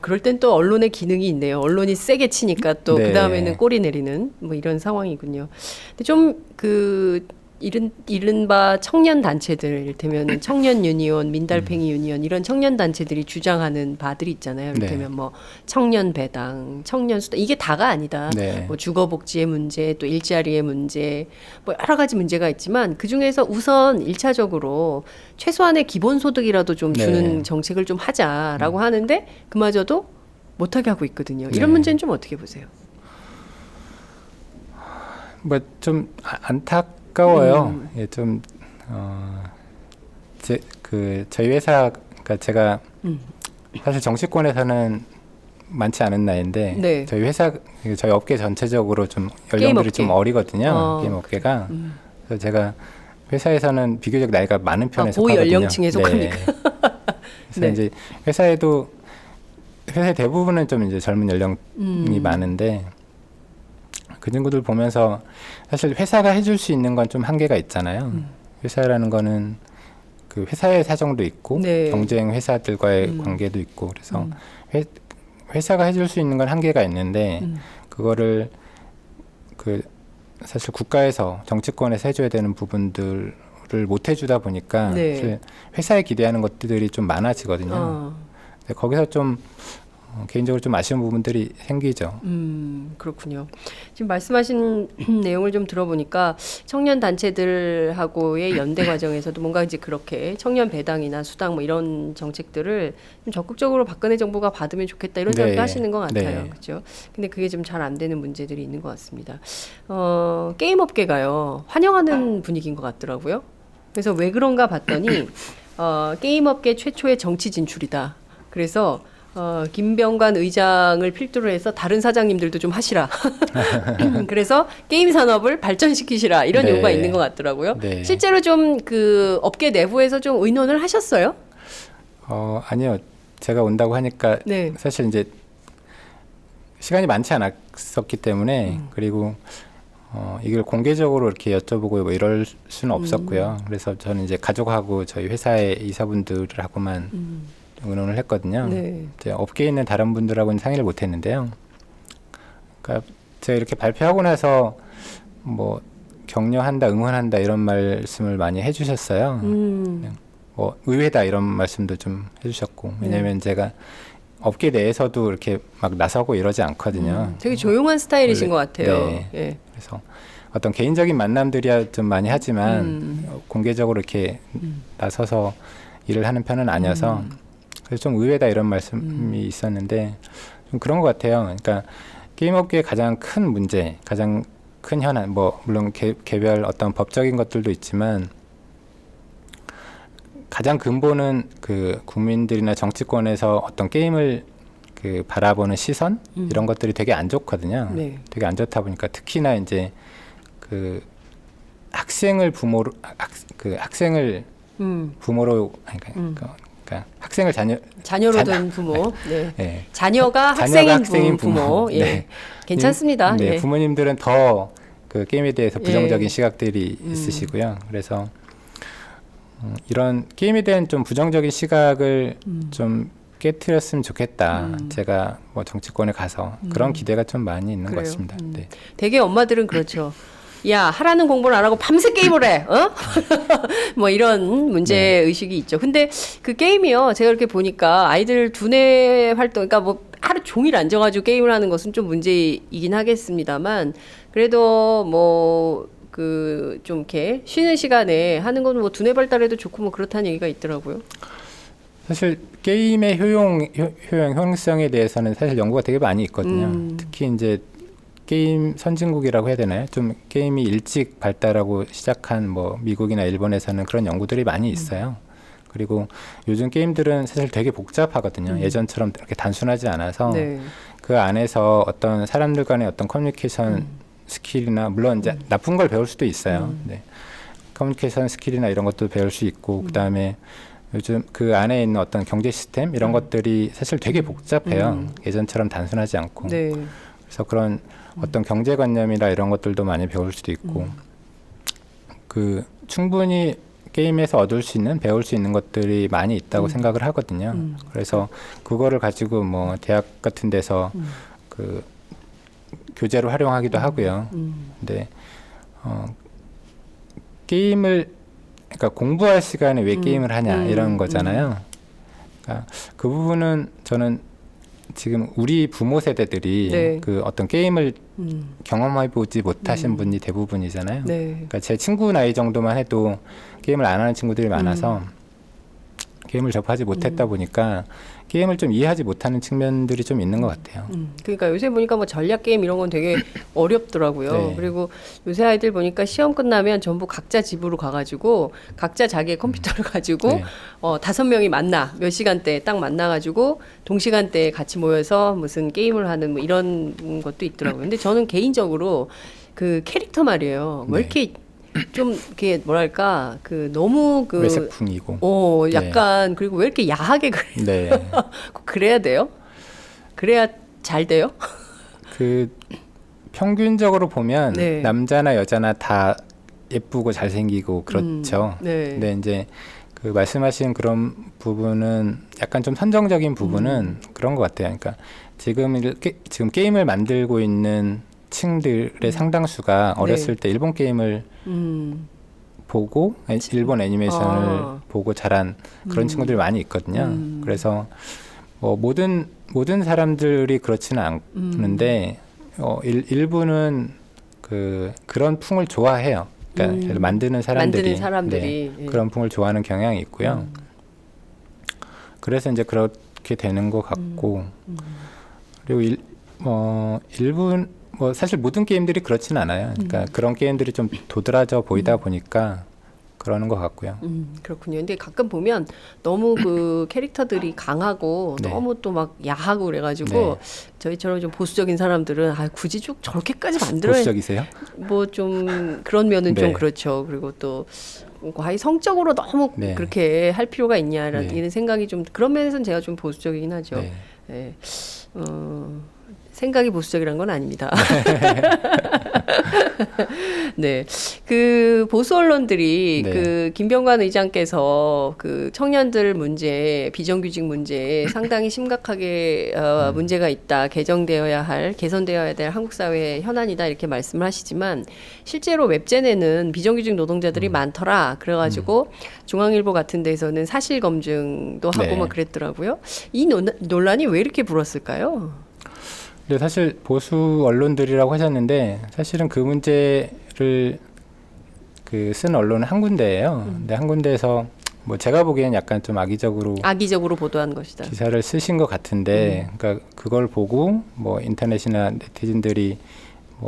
그럴 땐 또 언론의 기능이 있네요. 언론이 세게 치니까 또 네. 그 다음에는 꼬리 내리는 뭐 이런 상황이군요. 근데 좀 이른바 청년 단체들, 이를테면 청년 유니온, 민달팽이 유니온 이런 청년 단체들이 주장하는 바들이 있잖아요. 이를테면 뭐 청년 배당, 청년 수당 이게 다가 아니다. 네. 뭐 주거복지의 문제, 또 일자리의 문제, 뭐 여러 가지 문제가 있지만 그 중에서 우선 1차적으로 최소한의 기본소득이라도 좀 주는 네. 정책을 좀 하자라고 하는데 그마저도 못하게 하고 있거든요. 이런 네. 문제는 좀 어떻게 보세요? 뭐 좀 안타까워요. 예, 좀 저희 회사가 제가 사실 정치권에서는 많지 않은 나이인데 네. 저희 업계 전체적으로 좀 게임 연령들이 업계. 좀 어리거든요. 게임 업계가. 그래서 제가 회사에서는 비교적 나이가 많은 편에 속하거든요. 고연령층에 속합니까? 그래서 네. 이제 회사의 대부분은 좀 이제 젊은 연령이 많은데 그 친구들 보면서 사실 회사가 해줄 수 있는 건 좀 한계가 있잖아요. 회사라는 거는 그 회사의 사정도 있고 네. 경쟁 회사들과의 관계도 있고 그래서 회사가 해줄 수 있는 건 한계가 있는데 그거를 사실 국가에서 정치권에서 해줘야 되는 부분들을 못 해주다 보니까 네. 사실 회사에 기대하는 것들이 좀 많아지거든요. 근데 거기서 좀 개인적으로 좀 아쉬운 부분들이 생기죠. 그렇군요. 지금 말씀하신 내용을 좀 들어보니까 청년 단체들하고의 연대 과정에서도 뭔가 이제 그렇게 청년 배당이나 수당 뭐 이런 정책들을 좀 적극적으로 박근혜 정부가 받으면 좋겠다 이런 생각도 네. 하시는 것 같아요. 네. 그렇죠? 근데 그게 좀 잘 안 되는 문제들이 있는 것 같습니다. 게임 업계가요. 환영하는 분위기인 것 같더라고요. 그래서 왜 그런가 봤더니 게임 업계 최초의 정치 진출이다. 그래서 김병관 의장을 필두로 해서 다른 사장님들도 좀 하시라. 그래서 게임 산업을 발전시키시라 이런 네. 요구가 있는 것 같더라고요. 네. 실제로 좀 그 업계 내부에서 좀 의논을 하셨어요? 아니요. 제가 온다고 하니까 네. 사실 이제 시간이 많지 않았었기 때문에 그리고 이걸 공개적으로 이렇게 여쭤보고 뭐 이럴 수는 없었고요. 그래서 저는 이제 가족하고 저희 회사의 이사분들하고만 의논을 했거든요. 네. 이제 업계에 있는 다른 분들하고는 상의를 못 했는데요. 그러니까 제가 이렇게 발표하고 나서 뭐 격려한다, 응원한다 이런 말씀을 많이 해주셨어요. 뭐 의외다 이런 말씀도 좀 해주셨고 왜냐하면 제가 업계 내에서도 이렇게 막 나서고 이러지 않거든요. 되게 조용한 스타일이신 원래, 것 같아요. 네. 예. 그래서 어떤 개인적인 만남들이야 좀 많이 하지만 공개적으로 이렇게 나서서 일을 하는 편은 아니어서 그래서 좀 의외다 이런 말씀이 있었는데 좀 그런 것 같아요. 그러니까 게임 업계의 가장 큰 문제, 가장 큰 현안, 뭐 물론 개별 어떤 법적인 것들도 있지만 가장 근본은 그 국민들이나 정치권에서 어떤 게임을 그 바라보는 시선 이런 것들이 되게 안 좋거든요. 네. 되게 안 좋다 보니까 특히나 이제 그 학생을 부모로 학생을 부모로 그러니까 학생을 자녀로 둔 부모. 네. 네. 자녀가 학생인 부모. 예. 네. 괜찮습니다. 네. 예. 부모님들은 더 그 게임에 대해서 부정적인 예. 시각들이 있으시고요. 그래서 이런 게임에 대한 좀 부정적인 시각을 좀 깨트렸으면 좋겠다. 제가 뭐 정치권에 가서 그런 기대가 좀 많이 있는 것 그래요. 같습니다. 네. 되게 엄마들은 그렇죠. 야, 하라는 공부를 안 하고 밤새 게임을 해. 뭐 이런 문제 의식이 있죠. 근데 그 게임이요. 제가 이렇게 보니까 아이들 두뇌 활동, 그러니까 뭐 하루 종일 앉아가지고 게임을 하는 것은 좀 문제이긴 하겠습니다만 그래도 뭐 그 좀 이렇게 쉬는 시간에 하는 건 뭐 두뇌 발달에도 좋고 뭐 그렇다는 얘기가 있더라고요. 사실 게임의 효용성에 대해서는 사실 연구가 되게 많이 있거든요. 특히 이제 게임 선진국이라고 해야 되나요? 좀 게임이 일찍 발달하고 시작한 뭐 미국이나 일본에서는 그런 연구들이 많이 있어요. 그리고 요즘 게임들은 사실 되게 복잡하거든요. 예전처럼 이렇게 단순하지 않아서 네. 그 안에서 어떤 사람들 간의 어떤 커뮤니케이션 스킬이나 물론 이제 나쁜 걸 배울 수도 있어요. 네. 커뮤니케이션 스킬이나 이런 것도 배울 수 있고 그다음에 요즘 그 안에 있는 어떤 경제 시스템 이런 것들이 사실 되게 복잡해요. 예전처럼 단순하지 않고. 네. 그래서 그런 어떤 경제관념이나 이런 것들도 많이 배울 수도 있고 그 충분히 게임에서 얻을 수 있는 배울 수 있는 것들이 많이 있다고 생각을 하거든요. 그래서 그거를 가지고 뭐 대학 같은 데서 그 교재로 활용하기도 하고요. 근데 게임을 그러니까 공부할 시간에 왜 게임을 하냐 이런 거잖아요. 그러니까 그 부분은 저는 지금 우리 부모 세대들이 네. 그 어떤 게임을 경험해보지 못하신 분이 대부분이잖아요. 네. 그러니까 제 친구 나이 정도만 해도 게임을 안 하는 친구들이 많아서 게임을 접하지 못했다 보니까 게임을 좀 이해하지 못하는 측면들이 좀 있는 것 같아요. 그러니까 요새 보니까 뭐 전략 게임 이런 건 되게 어렵더라고요. 네. 그리고 요새 아이들 보니까 시험 끝나면 전부 각자 집으로 가가지고 각자 자기의 컴퓨터를 가지고 네. 5명이 만나 몇 시간대에 딱 만나가지고 동시간대에 같이 모여서 무슨 게임을 하는 뭐 이런 것도 있더라고요. 근데 저는 개인적으로 그 캐릭터 말이에요. 왜 네. 이렇게 좀 이게 뭐랄까 그 너무 그 외색풍이고. 약간 그리고 왜 이렇게 야하게 그래? 네. 꼭 그래야 돼요? 그래야 잘 돼요? 그 평균적으로 보면 네. 남자나 여자나 다 예쁘고 잘생기고 그렇죠. 네. 근데 이제 그 말씀하신 그런 부분은 약간 좀 선정적인 부분은 그런 것 같아요. 그러니까 지금 게임을 만들고 있는 층들의 상당수가 어렸을 때 일본 게임을 보고 일본 애니메이션을 보고 자란 그런 친구들이 많이 있거든요. 그래서 모든 사람들이 그렇지는 않는데 일부는 그런 풍을 좋아해요. 그러니까 만드는 사람들이 네, 그런 풍을 좋아하는 경향이 있고요. 그래서 이제 그렇게 되는 것 같고 그리고 일부 사실 모든 게임들이 그렇진 않아요. 그러니까 그런 게임들이 좀 도드라져 보이다 보니까 그러는 것 같고요. 그렇군요. 근데 가끔 보면 너무 그 캐릭터들이 강하고 네. 너무 또 막 야하고 그래가지고 네. 저희처럼 좀 보수적인 사람들은 굳이 쭉 저렇게까지 만들어야 보수적이세요? 뭐 좀 그런 면은 네. 좀 그렇죠. 그리고 또 과연 성적으로 너무 네. 그렇게 할 필요가 있냐라는 네. 생각이 좀 그런 면에서는 제가 좀 보수적이긴 하죠. 네. 네. 생각이 보수적이란 건 아닙니다. 네. 그 보수 언론들이 네. 그 김병관 의장께서 그 청년들 문제, 비정규직 문제에 상당히 심각하게 문제가 있다. 개선되어야 될 한국 사회의 현안이다. 이렇게 말씀을 하시지만 실제로 웹젠에는 비정규직 노동자들이 많더라. 그래가지고 중앙일보 같은 데서는 사실 검증도 하고 네. 막 그랬더라고요. 이 논란이 왜 이렇게 불었을까요? 근데 사실 보수 언론들이라고 하셨는데 사실은 그 문제를 쓴 언론은 한 군데예요. 근데 한 군데에서 제가 보기엔 약간 좀 악의적으로 보도한 것이다. 기사를 쓰신 것 같은데, 그러니까 그걸 보고 인터넷이나 네티즌들이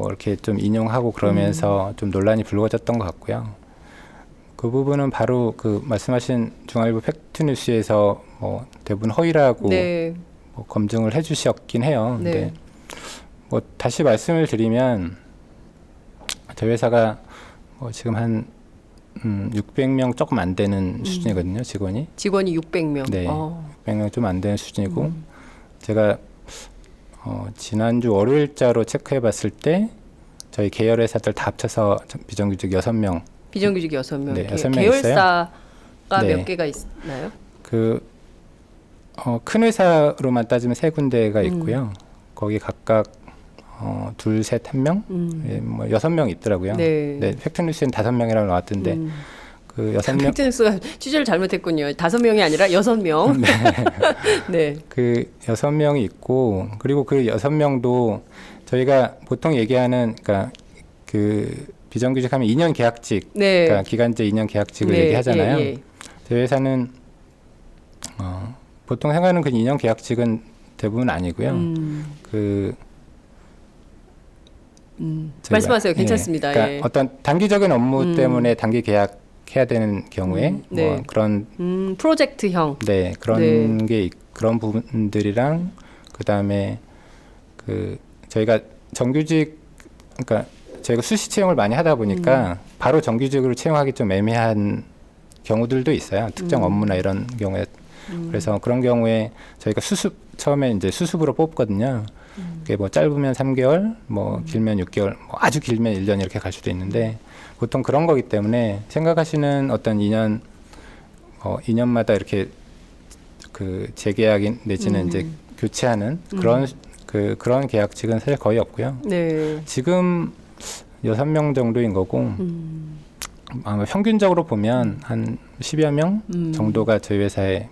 이렇게 좀 인용하고 그러면서 좀 논란이 불거졌던 것 같고요. 그 부분은 바로 그 말씀하신 중앙일보 팩트뉴스에서 대부분 허위라고 네. 검증을 해주셨긴 해요. 네. 근데 다시 말씀을 드리면 저희 회사가 지금 한 600명 조금 안 되는 수준이거든요. 직원이 600명. 네, 600명 좀 안 되는 수준이고 제가 지난주 월요일자로 체크해봤을 때 저희 계열 회사들 다 합쳐서 비정규직 6명. 비정규직 6명. 네, 6명 계열사가 네. 몇 개가 있나요? 큰 회사로만 따지면 3군데가 있고요. 거기 각각 둘, 셋, 한 명, 6명 있더라고요. 네. 네, 팩트뉴스엔 5명이라고 나왔던데 그 6명. 팩트뉴스가 취재를 잘못했군요. 5명이 아니라 6명. 네. 네. 그 6명이 있고 그리고 그 6명도 저희가 보통 얘기하는 그러니까 그 비정규직 하면 2년 계약직, 네. 그러니까 기간제 2년 계약직을 네, 얘기하잖아요. 예. 저희 회사는 보통 생각하는 그 2년 계약직은 대부분 아니고요. 말씀하세요. 괜찮습니다. 그러니까 예. 어떤 단기적인 업무 때문에 단기 계약해야 되는 경우에 네. 그런 프로젝트형. 네 그런 네. 게 그런 부분들이랑 그 다음에 저희가 정규직 그러니까 저희가 수시 채용을 많이 하다 보니까 바로 정규직으로 채용하기 좀 애매한 경우들도 있어요. 특정 업무나 이런 경우에 그래서 그런 경우에 저희가 처음에 이제 수습으로 뽑거든요. 그게 짧으면 3개월, 길면 6개월, 아주 길면 1년 이렇게 갈 수도 있는데 보통 그런 거기 때문에 생각하시는 어떤 2년마다 이렇게 재계약인 내지는 이제 교체하는 그런 계약직은 사실 거의 없고요. 네. 지금 6명 정도인 거고 아마 평균적으로 보면 한 10여 명 정도가 저희 회사에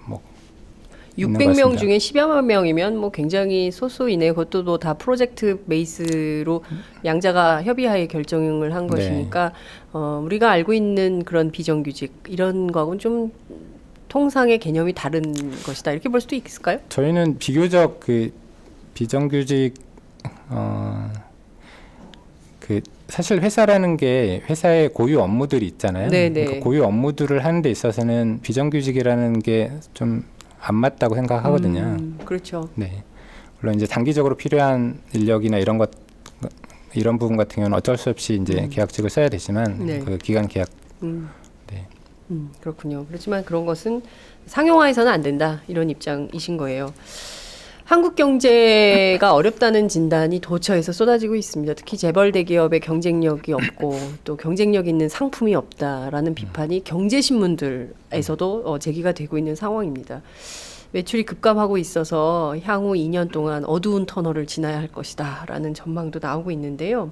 600명 중에 10여만 명이면 굉장히 소수이네. 그것도 다 프로젝트 베이스로 양자가 협의하에 결정을 한 것이니까 우리가 알고 있는 그런 비정규직 이런 거하고는 좀 통상의 개념이 다른 것이다. 이렇게 볼 수도 있을까요? 저희는 비교적 비정규직 사실 회사라는 게 회사의 고유 업무들이 있잖아요. 그러니까 고유 업무들을 하는 데 있어서는 비정규직이라는 게 좀 안 맞다고 생각하거든요. 그렇죠. 네. 물론 이제 단기적으로 필요한 인력이나 이런 부분 같은 경우는 어쩔 수 없이 이제 계약직을 써야 되지만 네. 그 기간 계약. 네. 그렇군요. 그렇지만 그런 것은 상용화해서는 안 된다. 이런 입장이신 거예요. 한국 경제가 어렵다는 진단이 도처에서 쏟아지고 있습니다. 특히 재벌 대기업의 경쟁력이 없고 또 경쟁력 있는 상품이 없다라는 비판이 경제신문들에서도 제기가 되고 있는 상황입니다. 매출이 급감하고 있어서 향후 2년 동안 어두운 터널을 지나야 할 것이다 라는 전망도 나오고 있는데요.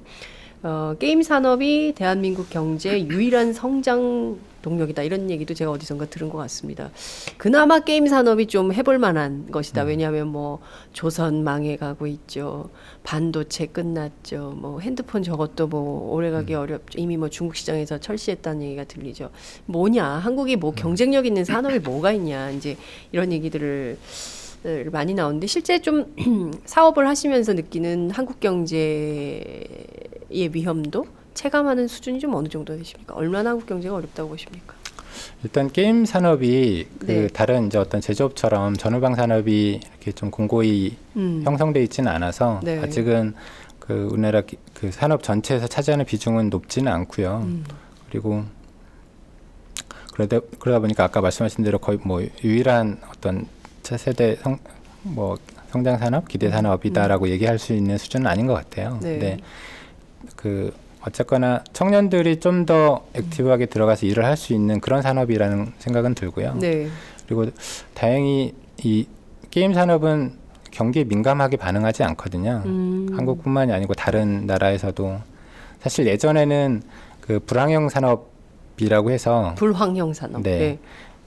게임 산업이 대한민국 경제의 유일한 성장 동력이다. 이런 얘기도 제가 어디선가 들은 것 같습니다. 그나마 게임 산업이 좀 해볼 만한 것이다. 왜냐하면 뭐 조선 망해가고 있죠. 반도체 끝났죠. 뭐 핸드폰 저것도 뭐 오래가기 어렵죠. 이미 뭐 중국 시장에서 철시했다는 얘기가 들리죠. 뭐냐? 한국이 뭐 경쟁력 있는 산업이 뭐가 있냐? 이제 이런 얘기들을 많이 나오는데 실제 좀 사업을 하시면서 느끼는 한국 경제의 위험도 체감하는 수준이 좀 어느 정도 되십니까? 얼마나 한국 경제가 어렵다고 보십니까? 일단 게임 산업이 네. 그 다른 이제 어떤 제조업처럼 전후방 산업이 이렇게 좀 공고히 형성돼 있지는 않아서 네. 아직은 그 우리나라 그 산업 전체에서 차지하는 비중은 높지는 않고요. 그리고 그러다 보니까 아까 말씀하신 대로 거의 뭐 유일한 어떤 차세대 성장 산업, 기대 산업이다라고 얘기할 수 있는 수준은 아닌 것 같아요. 네. 근데 그 어쨌거나 청년들이 좀 더 액티브하게 들어가서 일을 할 수 있는 그런 산업이라는 생각은 들고요. 네. 그리고 다행히 이 게임 산업은 경기에 민감하게 반응하지 않거든요. 한국뿐만이 아니고 다른 나라에서도 사실 예전에는 그 불황형 산업이라고 해서 불황형 산업. 네.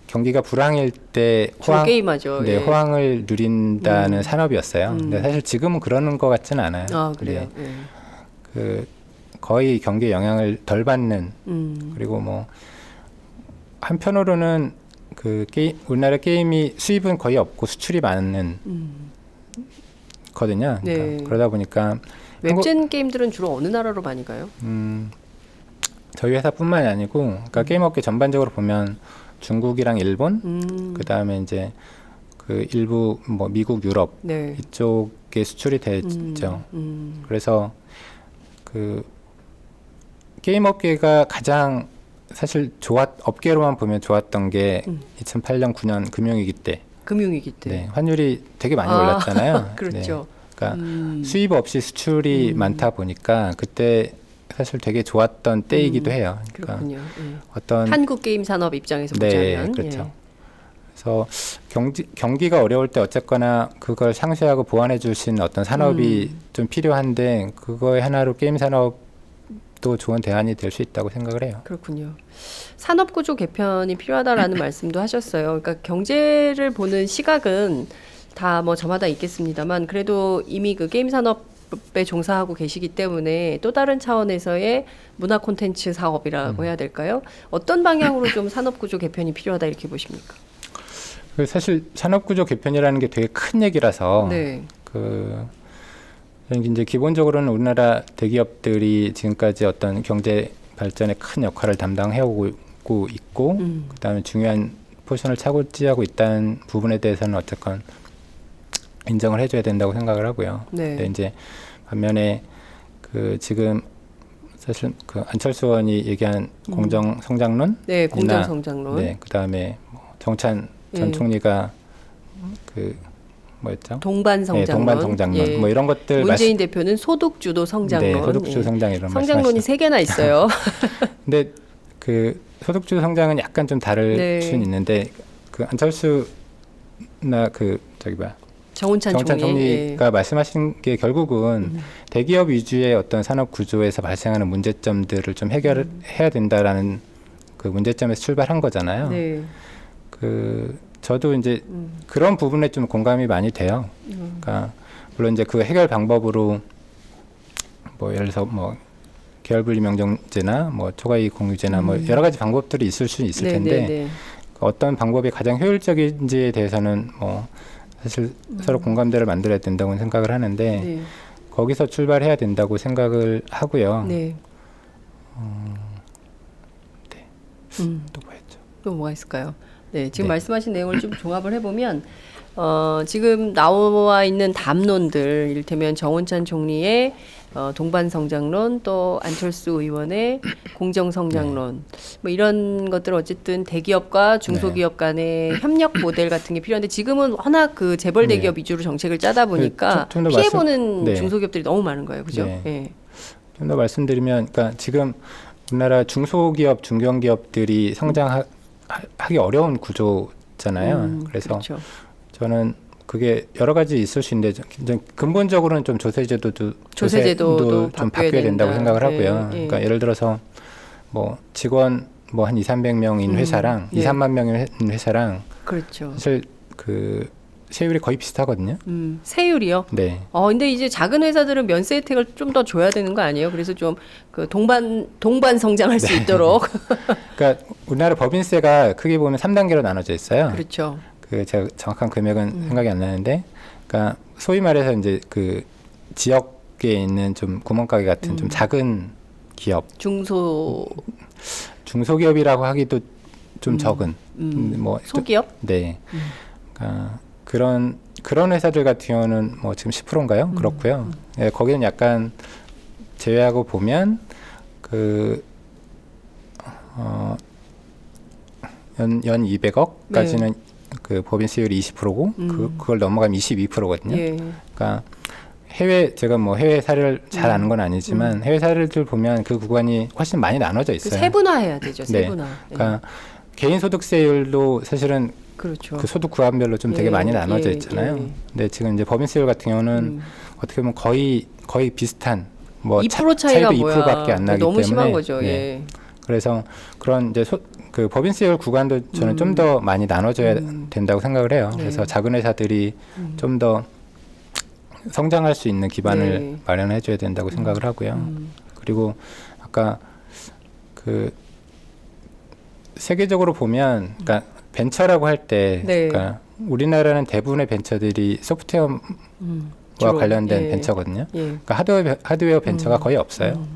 경기가 불황일 때 게임하죠. 네, 예. 호황을 누린다는 산업이었어요. 근데 사실 지금은 그러는 것 같지는 않아요. 아, 그래요. 네. 예. 그 거의 경기에 영향을 덜 받는 그리고 뭐 한편으로는 그 우리나라 게임이 수입은 거의 없고 수출이 많은 거든요. 네. 그러니까 그러다 보니까 웹젠 게임들은 주로 어느 나라로 많이 가요? 저희 회사뿐만이 아니고 그러니까 게임 업계 전반적으로 보면 중국이랑 일본 그다음에 이제 그 일부 뭐 미국, 유럽 네. 이쪽에 수출이 되죠. 그래서 그 게임 업계가 가장 사실 업계로만 보면 좋았던 게 2008년, 9년 금융위기 때. 금융위기 때. 네, 환율이 되게 많이 올랐잖아요. 그렇죠. 네, 그러니까 수입 없이 수출이 많다 보니까 그때 사실 되게 좋았던 때이기도 해요. 그러니까 그렇군요. 예. 어떤 한국 게임 산업 입장에서 네, 보자면. 그렇죠. 예. 그래서 경기가 어려울 때 어쨌거나 그걸 상쇄하고 보완해 주신 어떤 산업이 좀 필요한데 그거의 하나로 게임 산업도 좋은 대안이 될 수 있다고 생각을 해요. 그렇군요. 산업구조 개편이 필요하다라는 말씀도 하셨어요. 그러니까 경제를 보는 시각은 다 뭐 저마다 있겠습니다만 그래도 이미 그 게임 산업에 종사하고 계시기 때문에 또 다른 차원에서의 문화 콘텐츠 사업이라고 해야 될까요? 어떤 방향으로 좀 산업구조 개편이 필요하다 이렇게 보십니까? 사실 산업구조 개편이라는 게 되게 큰 얘기라서 네. 이제 기본적으로는 우리나라 대기업들이 지금까지 어떤 경제 발전에 큰 역할을 담당해오고 있고 그다음에 중요한 포션을 차지하고 있다는 부분에 대해서는 어쨌건 인정을 해줘야 된다고 생각을 하고요. 네. 근데 이제 반면에 그 지금 사실 그 안철수 의원이 얘기한 공정 성장론, 네, 공정 성장론. 네, 그다음에 뭐 정찬 전 예. 총리가 그 뭐였죠? 동반 성장론. 네, 동반 성장론. 예. 뭐 이런 것들 문재인 대표는 소득주도 성장론. 네, 소득주도 성장 이런 성장론이 말씀하시죠. 3개나 있어요. 근데 그 소득주도 성장은 약간 좀 다를 네. 수는 있는데 그 안철수나 그 저기 뭐야? 정운찬 총리가 말씀하신 게 결국은 대기업 위주의 어떤 산업 구조에서 발생하는 문제점들을 좀 해결을 해야 된다라는 그 문제점에서 출발한 거잖아요. 네. 그 저도 이제 그런 부분에 좀 공감이 많이 돼요. 그러니까 물론 이제 그 해결 방법으로 뭐 예를 들어서 뭐 계열분리 명령제나 뭐 초과이익 공유제나 뭐 여러 가지 방법들이 있을 수 있을 텐데 네. 어떤 방법이 가장 효율적인지에 대해서는 뭐 사실 서로 공감대를 만들어야 된다고 생각을 하는데 네. 거기서 출발해야 된다고 생각을 하고요. 네. 네. 또 뭐였죠? 또 뭐가 있을까요? 네, 지금 네. 말씀하신 내용을 좀 종합을 해보면 지금 나와 있는 담론들, 이를테면 정운찬 총리의 동반성장론, 또 안철수 의원의 공정성장론, 뭐 이런 것들 어쨌든 대기업과 중소기업 간의 협력 모델 같은 게 필요한데 지금은 워낙 그 재벌 대기업 위주로 정책을 짜다 보니까 좀더 피해보는 네. 중소기업들이 너무 많은 거예요, 그죠? 네. 예. 좀 더 말씀드리면, 그러니까 지금 우리나라 중소기업, 중견기업들이 성장하기 어려운 구조잖아요. 그래서 그렇죠. 저는 그게 여러 가지 있을 수 있는데 이제 근본적으로는 좀 조세제도도 좀 바뀌어야 된다고 생각을 하고요. 네. 그러니까 예를 들어서 뭐 직원 뭐 한 2,300명인 회사랑 네. 2-3만 명인 회사랑 그렇죠. 사실 그 세율이 거의 비슷하거든요. 세율이요? 네. 근데 이제 작은 회사들은 면세 혜택을 좀 더 줘야 되는 거 아니에요? 그래서 좀 그 동반 성장할 수 있도록. 그러니까 우리나라 법인세가 크게 보면 3단계로 나눠져 있어요. 그렇죠. 그 제가 정확한 금액은 생각이 안 나는데, 그러니까 소위 말해서 이제 그 지역에 있는 좀 구멍가게 같은 좀 작은 기업, 중소기업이라고 하기도 좀 적은, 뭐 소기업? 네. 그러니까 그런 회사들 같은 경우는 뭐 지금 10%인가요? 그렇고요. 예, 거기는 약간 제외하고 보면 연 200억까지는 그 법인세율이 20%고 그걸 넘어가면 22%거든요. 예. 그러니까 제가 뭐 해외 사례를 잘 아는 건 아니지만 해외 사례들 보면 그 구간이 훨씬 많이 나눠져 있어요. 세분화해야 되죠. 세분화. 네. 그러니까 개인 소득세율도 사실은 그렇죠. 그 소득 구간별로 좀 되게 많이 나눠져 있잖아요. 근데 지금 이제 법인세율 같은 경우는 어떻게 보면 거의 비슷한 뭐 2% 차이가 2%밖에 안 나기 너무 때문에 심한 거죠. 네. 예. 그래서 그런 이제 그 법인세율 구간도 저는 좀 더 많이 나눠져야 된다고 생각을 해요. 네. 그래서 작은 회사들이 좀 더 성장할 수 있는 기반을 네. 마련해 줘야 된다고 생각을 하고요. 그리고 아까 그 세계적으로 보면 그러니까 벤처라고 할 때 네. 그러니까 우리나라는 대부분의 벤처들이 소프트웨어와 주로, 관련된 예. 벤처거든요. 예. 그러니까 하드웨어 벤처가 거의 없어요.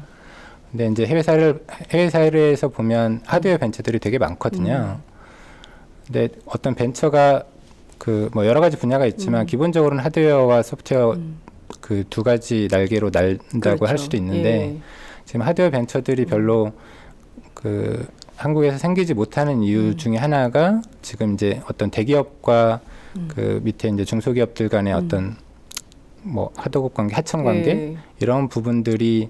근데 이제 해외 사례에서 보면 하드웨어 벤처들이 되게 많거든요. 근데 어떤 벤처가 그 뭐 여러 가지 분야가 있지만 기본적으로는 하드웨어와 소프트웨어 그 두 가지 날개로 날다고 그렇죠. 할 수도 있는데 예. 지금 하드웨어 벤처들이 별로 그 한국에서 생기지 못하는 이유 중에 하나가 지금 이제 어떤 대기업과 그 밑에 이제 중소기업들 간의 어떤 뭐 하도급 관계, 하청 관계 예. 이런 부분들이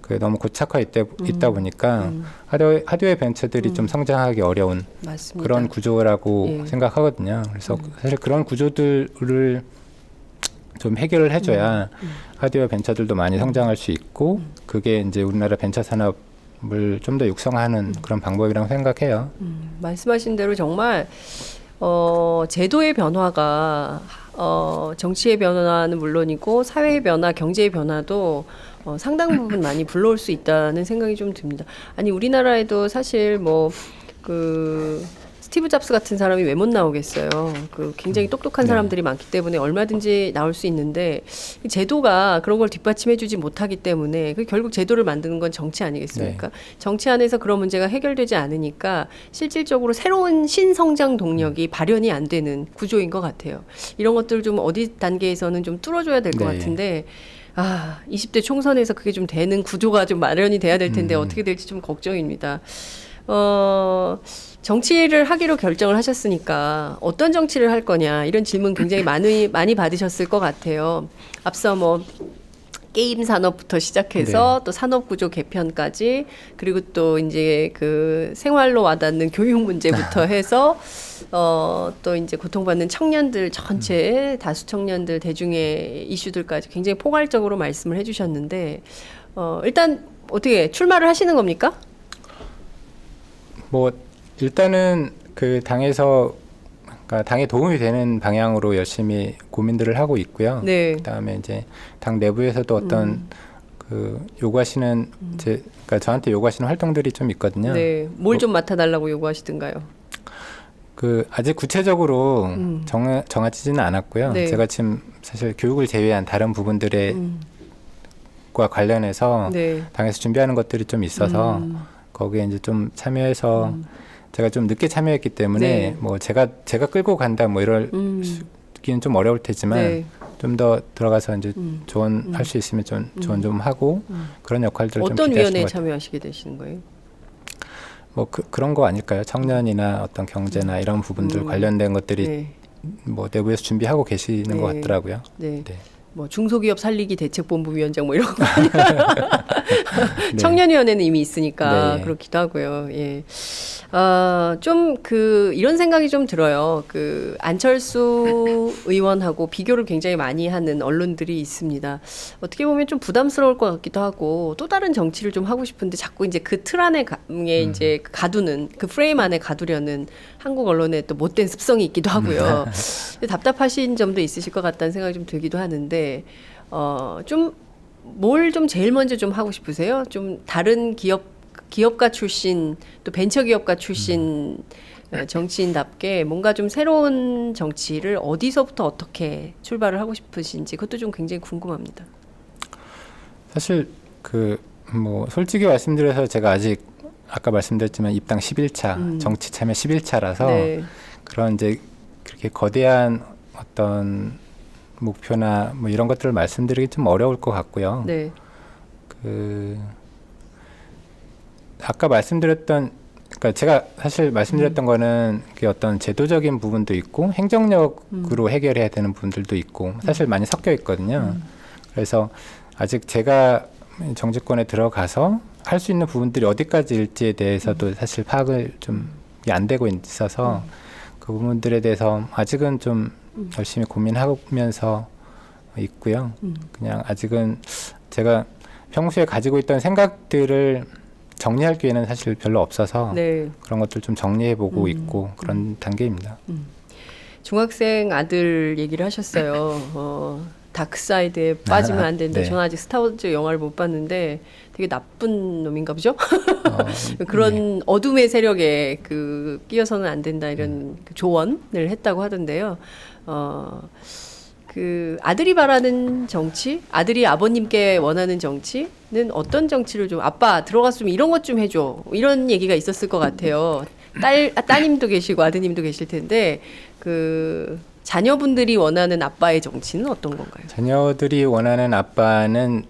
그 너무 고착화 있다 보니까 하드웨어 벤처들이 좀 성장하기 어려운 맞습니다. 그런 구조라고 예. 생각하거든요. 그래서 사실 그런 구조들을 좀 해결을 해줘야 하드웨어 벤처들도 많이 성장할 수 있고 그게 이제 우리나라 벤처 산업을 좀 더 육성하는 그런 방법이라고 생각해요. 말씀하신 대로 정말 제도의 변화가 정치의 변화는 물론이고 사회의 변화, 경제의 변화도 상당 부분 많이 불러올 수 있다는 생각이 좀 듭니다. 아니 우리나라에도 사실 뭐 그 스티브 잡스 같은 사람이 왜 못 나오겠어요. 그 굉장히 똑똑한 네. 사람들이 많기 때문에 얼마든지 나올 수 있는데 이 제도가 그런 걸 뒷받침해주지 못하기 때문에 그 결국 제도를 만드는 건 정치 아니겠습니까? 네. 정치 안에서 그런 문제가 해결되지 않으니까 실질적으로 새로운 신성장 동력이 발현이 안 되는 구조인 것 같아요. 이런 것들을 좀 어디 단계에서는 좀 뚫어줘야 될 것 네. 같은데 20대 총선에서 그게 좀 되는 구조가 좀 마련이 돼야 될 텐데 어떻게 될지 좀 걱정입니다. 정치를 하기로 결정을 하셨으니까 어떤 정치를 할 거냐 이런 질문 굉장히 많이 받으셨을 것 같아요. 앞서 뭐 게임 산업부터 시작해서 또 산업 구조 개편까지 그리고 또 이제 그 생활로 와닿는 교육 문제부터 해서 또 이제 고통받는 청년들 전체 다수 청년들 대중의 이슈들까지 굉장히 포괄적으로 말씀을 해주셨는데 일단 어떻게 출마를 하시는 겁니까? 뭐 일단은 그 당에서 그러니까 당에 도움이 되는 방향으로 열심히 고민들을 하고 있고요. 네. 그다음에 이제 당 내부에서도 어떤 그 요구하시는 그러니까 저한테 요구하시는 활동들이 좀 있거든요. 네. 뭘 좀 맡아달라고 요구하시던가요? 그 아직 구체적으로 정하지는 않았고요. 네. 제가 지금 사실 교육을 제외한 다른 부분들에 과 관련해서 네. 당에서 준비하는 것들이 좀 있어서 거기에 이제 좀 참여해서 제가 좀 늦게 참여했기 때문에 네. 뭐 제가 끌고 간다 뭐 이럴기는 좀 어려울 테지만 네. 좀 더 들어가서 이제 조언할 수 있으면 조언 좀 하고 그런 역할들을 좀 어떤 기대하시는 위원회에 것 같아요. 참여하시게 되시는 거예요? 뭐 그런 거 아닐까요? 청년이나 어떤 경제나 이런 부분들 관련된 것들이 네. 뭐 내부에서 준비하고 계시는 것 네. 같더라고요. 네. 네. 뭐 중소기업 살리기 대책본부위원장 뭐 이런 거 네. 청년위원회는 이미 있으니까 네. 그렇기도 하고요. 예. 좀 이런 생각이 좀 들어요. 안철수 의원하고 비교를 굉장히 많이 하는 언론들이 있습니다. 어떻게 보면 좀 부담스러울 것 같기도 하고 또 다른 정치를 좀 하고 싶은데 자꾸 이제 그 틀 안에 이제 가두는 그 프레임 안에 가두려는 한국 언론의 또 못된 습성이 있기도 하고요. 답답하신 점도 있으실 것 같다는 생각이 좀 들기도 하는데 좀 뭘 좀 제일 먼저 좀 하고 싶으세요? 좀 다른 기업가 출신 또 벤처기업가 출신 정치인답게 뭔가 좀 새로운 정치를 어디서부터 어떻게 출발을 하고 싶으신지 그것도 좀 굉장히 궁금합니다. 사실 뭐 솔직히 말씀드려서 제가 아직 아까 말씀드렸지만 입당 11차 정치 참여 11차라서 네. 그런 이제 그렇게 거대한 어떤 목표나 뭐 이런 것들을 말씀드리기 좀 어려울 것 같고요. 네. 아까 말씀드렸던 그러니까 제가 사실 말씀드렸던 거는 그 어떤 제도적인 부분도 있고 행정력으로 해결해야 되는 부분들도 있고 사실 많이 섞여 있거든요. 그래서 아직 제가 정치권에 들어가서 할 수 있는 부분들이 어디까지일지에 대해서도 사실 파악을 좀 안 되고 있어서 그 부분들에 대해서 아직은 좀 열심히 고민하면서 있고요. 그냥 아직은 제가 평소에 가지고 있던 생각들을 정리할 기회는 사실 별로 없어서 네. 그런 것들 좀 정리해보고 있고 그런 단계입니다. 중학생 아들 얘기를 하셨어요. 다크사이드에 빠지면 안 된다. 네. 저는 아직 스타워즈 영화를 못 봤는데 되게 나쁜 놈인가 보죠? 그런 네. 어둠의 세력에 끼어서는 안 된다 이런 조언을 했다고 하던데요. 아들이 바라는 정치, 아들이 아버님께 원하는 정치는 어떤 정치를 좀 아빠 들어갔으면 이런 것 좀 해줘 이런 얘기가 있었을 것 같아요. 따님도 계시고 아드님도 계실 텐데 자녀분들이 원하는 아빠의 정치는 어떤 건가요? 자녀들이 원하는 아빠는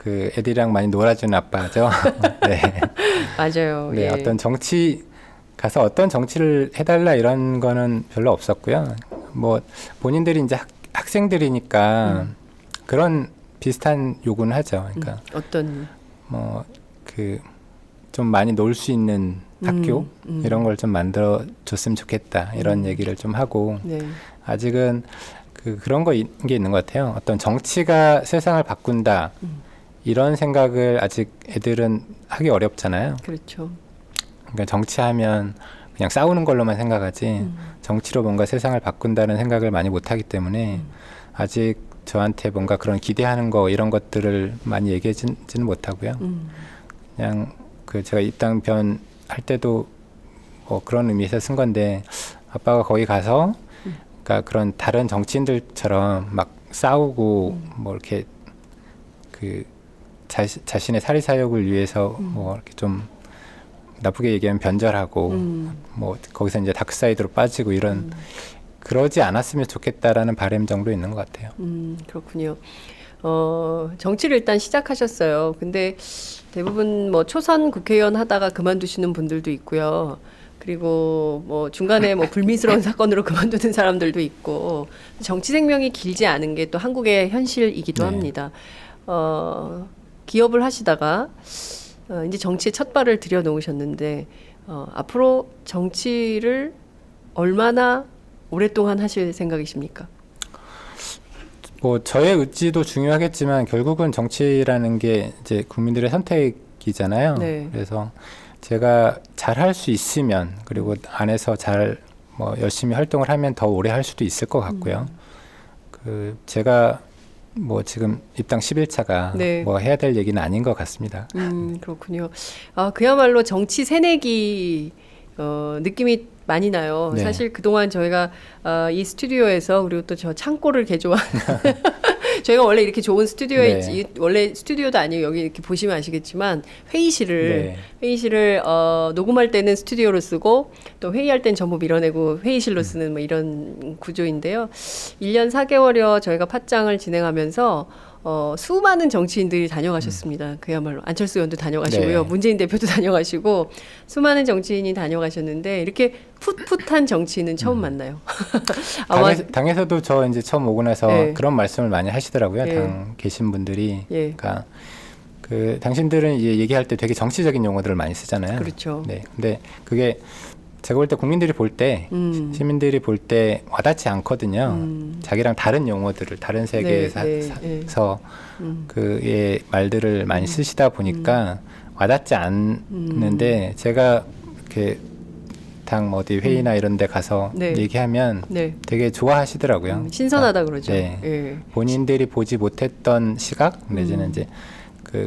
애들이랑 많이 놀아주는 아빠죠. 네. 맞아요. 네, 예. 어떤 정치 가서 어떤 정치를 해달라 이런 거는 별로 없었고요. 뭐 본인들이 이제 학생들이니까 그런 비슷한 요구는 하죠. 그러니까 어떤 뭐 좀 많이 놀 수 있는 학교 이런 걸 좀 만들어 줬으면 좋겠다 이런 얘기를 좀 하고 네. 아직은 그런 게 있는 것 같아요. 어떤 정치가 세상을 바꾼다 이런 생각을 아직 애들은 하기 어렵잖아요. 그렇죠. 그러니까 정치하면 그냥 싸우는 걸로만 생각하지 정치로 뭔가 세상을 바꾼다는 생각을 많이 못하기 때문에 아직 저한테 뭔가 그런 기대하는 거 이런 것들을 많이 얘기하지는 못하고요. 그냥 제가 입당 변 할 때도 뭐 그런 의미에서 쓴 건데 아빠가 거기 가서 그러니까 그런 다른 정치인들처럼 막 싸우고 뭐 이렇게 자신의 사리사욕을 위해서 뭐 이렇게 좀 나쁘게 얘기하면 변절하고 뭐 거기서 이제 다크사이드로 빠지고 이런 그러지 않았으면 좋겠다라는 바람 정도 있는 것 같아요. 그렇군요. 정치를 일단 시작하셨어요. 근데 대부분 뭐 초선 국회의원 하다가 그만두시는 분들도 있고요. 그리고 뭐 중간에 뭐 불미스러운 사건으로 그만두는 사람들도 있고 정치 생명이 길지 않은 게 또 한국의 현실이기도 네. 합니다. 기업을 하시다가 이제 정치에 첫 발을 들여놓으셨는데 앞으로 정치를 얼마나 오랫동안 하실 생각이십니까? 뭐 저의 의지도 중요하겠지만 결국은 정치라는 게 이제 국민들의 선택이잖아요. 네. 그래서 제가 잘 할 수 있으면 그리고 안에서 잘 뭐 열심히 활동을 하면 더 오래 할 수도 있을 것 같고요. 제가 뭐 지금 입당 11차가 네. 뭐 해야 될 얘기는 아닌 것 같습니다. 그렇군요. 그야말로 정치 새내기 느낌이 많이 나요. 네. 사실 그동안 저희가 이 스튜디오에서 그리고 또 저 창고를 개조한 저희가 원래 이렇게 좋은 스튜디오에 네. 원래 스튜디오도 아니고 여기 이렇게 보시면 아시겠지만 회의실을 네. 녹음할 때는 스튜디오로 쓰고 또 회의할 땐 전부 밀어내고 회의실로 쓰는 뭐 이런 구조인데요. 1년 4개월여 저희가 팟짱을 진행하면서 수많은 정치인들이 다녀가셨습니다. 그야말로 안철수 의원도 다녀가시고요. 네. 문재인 대표도 다녀가시고 수많은 정치인이 다녀가셨는데 이렇게 풋풋한 정치인은 처음 만나요. 아마 당에서도 저 이제 처음 오고 나서 예. 그런 말씀을 많이 하시더라고요. 예. 당 계신 분들이. 예. 그러니까 그 당신들은 이제 얘기할 때 되게 정치적인 용어들을 많이 쓰잖아요. 그렇죠. 네. 근데 그게 제가 볼 때 국민들이 볼 때 시민들이 볼 때 와닿지 않거든요. 자기랑 다른 용어들을 다른 세계에서 네. 그의 말들을 많이 쓰시다 보니까 와닿지 않는데 제가 이렇게 당 어디 회의나 이런 데 가서 네. 얘기하면 네. 되게 좋아하시더라고요. 신선하다 그러죠. 네. 예. 본인들이 보지 못했던 시각 내지는 이제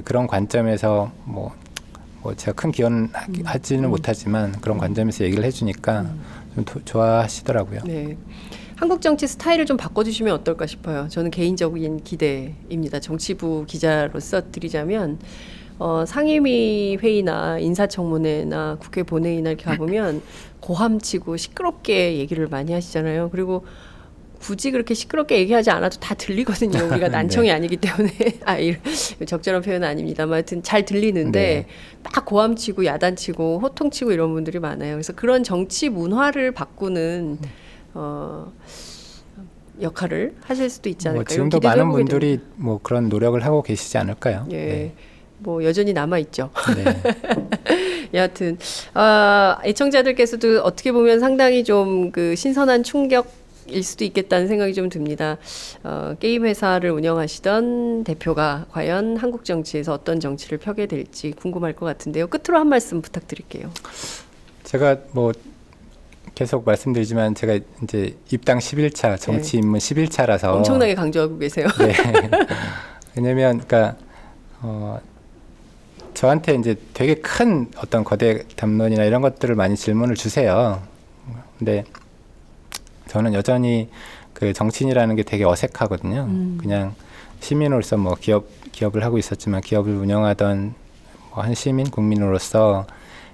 그런 관점에서 뭐 제가 큰 기원하지는 못하지만 그런 관점에서 얘기를 해주니까 좀 좋아하시더라고요. 네. 한국 정치 스타일을 좀 바꿔주시면 어떨까 싶어요. 저는 개인적인 기대입니다. 정치부 기자로서 드리자면 상임위 회의나 인사청문회나 국회 본회의나 이렇게 가보면 고함치고 시끄럽게 얘기를 많이 하시잖아요. 그리고 굳이 그렇게 시끄럽게 얘기하지 않아도 다 들리거든요. 우리가 난청이 네. 아니기 때문에 적절한 표현은 아닙니다만 하여튼 잘 들리는데 네. 막 고함치고 야단치고 호통치고 이런 분들이 많아요. 그래서 그런 정치 문화를 바꾸는 역할을 하실 수도 있지 않을까요? 지금도 기대도 많은 해보게 분들이 됩니다. 뭐 그런 노력을 하고 계시지 않을까요? 예. 네. 뭐 여전히 남아 있죠. 네. 여하튼 애청자들께서도 어떻게 보면 상당히 좀 그 신선한 충격일 수도 있겠다는 생각이 좀 듭니다. 게임 회사를 운영하시던 대표가 과연 한국 정치에서 어떤 정치를 펴게 될지 궁금할 것 같은데요. 끝으로 한 말씀 부탁드릴게요. 제가 뭐 계속 말씀드리지만 제가 이제 입당 11차 정치 입문 11차라서 엄청나게 강조하고 계세요. 네. 왜냐면 그러니까 저한테 이제 되게 큰 어떤 거대 담론이나 이런 것들을 많이 질문을 주세요. 근데 저는 여전히 그 정치인이라는 게 되게 어색하거든요. 그냥 시민으로서 뭐 기업을 하고 있었지만 기업을 운영하던 뭐 한 시민 국민으로서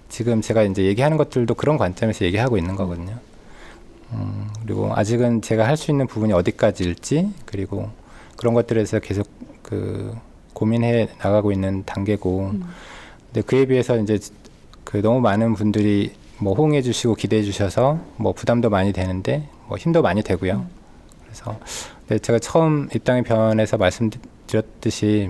지금 제가 이제 얘기하는 것들도 그런 관점에서 얘기하고 있는 거거든요. 그리고 아직은 제가 할 수 있는 부분이 어디까지일지 그리고 그런 것들에서 계속 그 고민해 나가고 있는 단계고 근데 그에 비해서 이제 그 너무 많은 분들이 뭐 호응해 주시고 기대해 주셔서 뭐 부담도 많이 되는데 뭐 힘도 많이 되고요. 그래서 근데 제가 처음 입당의 변에서 말씀드렸듯이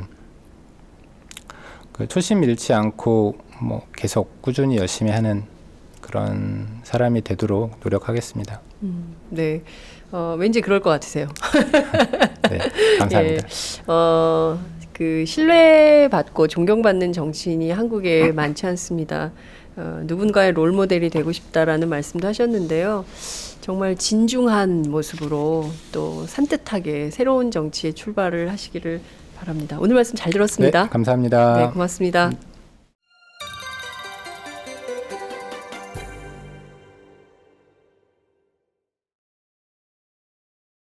그 초심 잃지 않고 뭐 계속 꾸준히 열심히 하는 그런 사람이 되도록 노력하겠습니다. 네, 왠지 그럴 것 같으세요. 네, 감사합니다. 그 신뢰받고 존경받는 정치인이 한국에 많지 않습니다. 누군가의 롤 모델이 되고 싶다라는 말씀도 하셨는데요. 정말 진중한 모습으로 또 산뜻하게 새로운 정치의 출발을 하시기를 바랍니다. 오늘 말씀 잘 들었습니다. 네, 감사합니다. 네, 고맙습니다.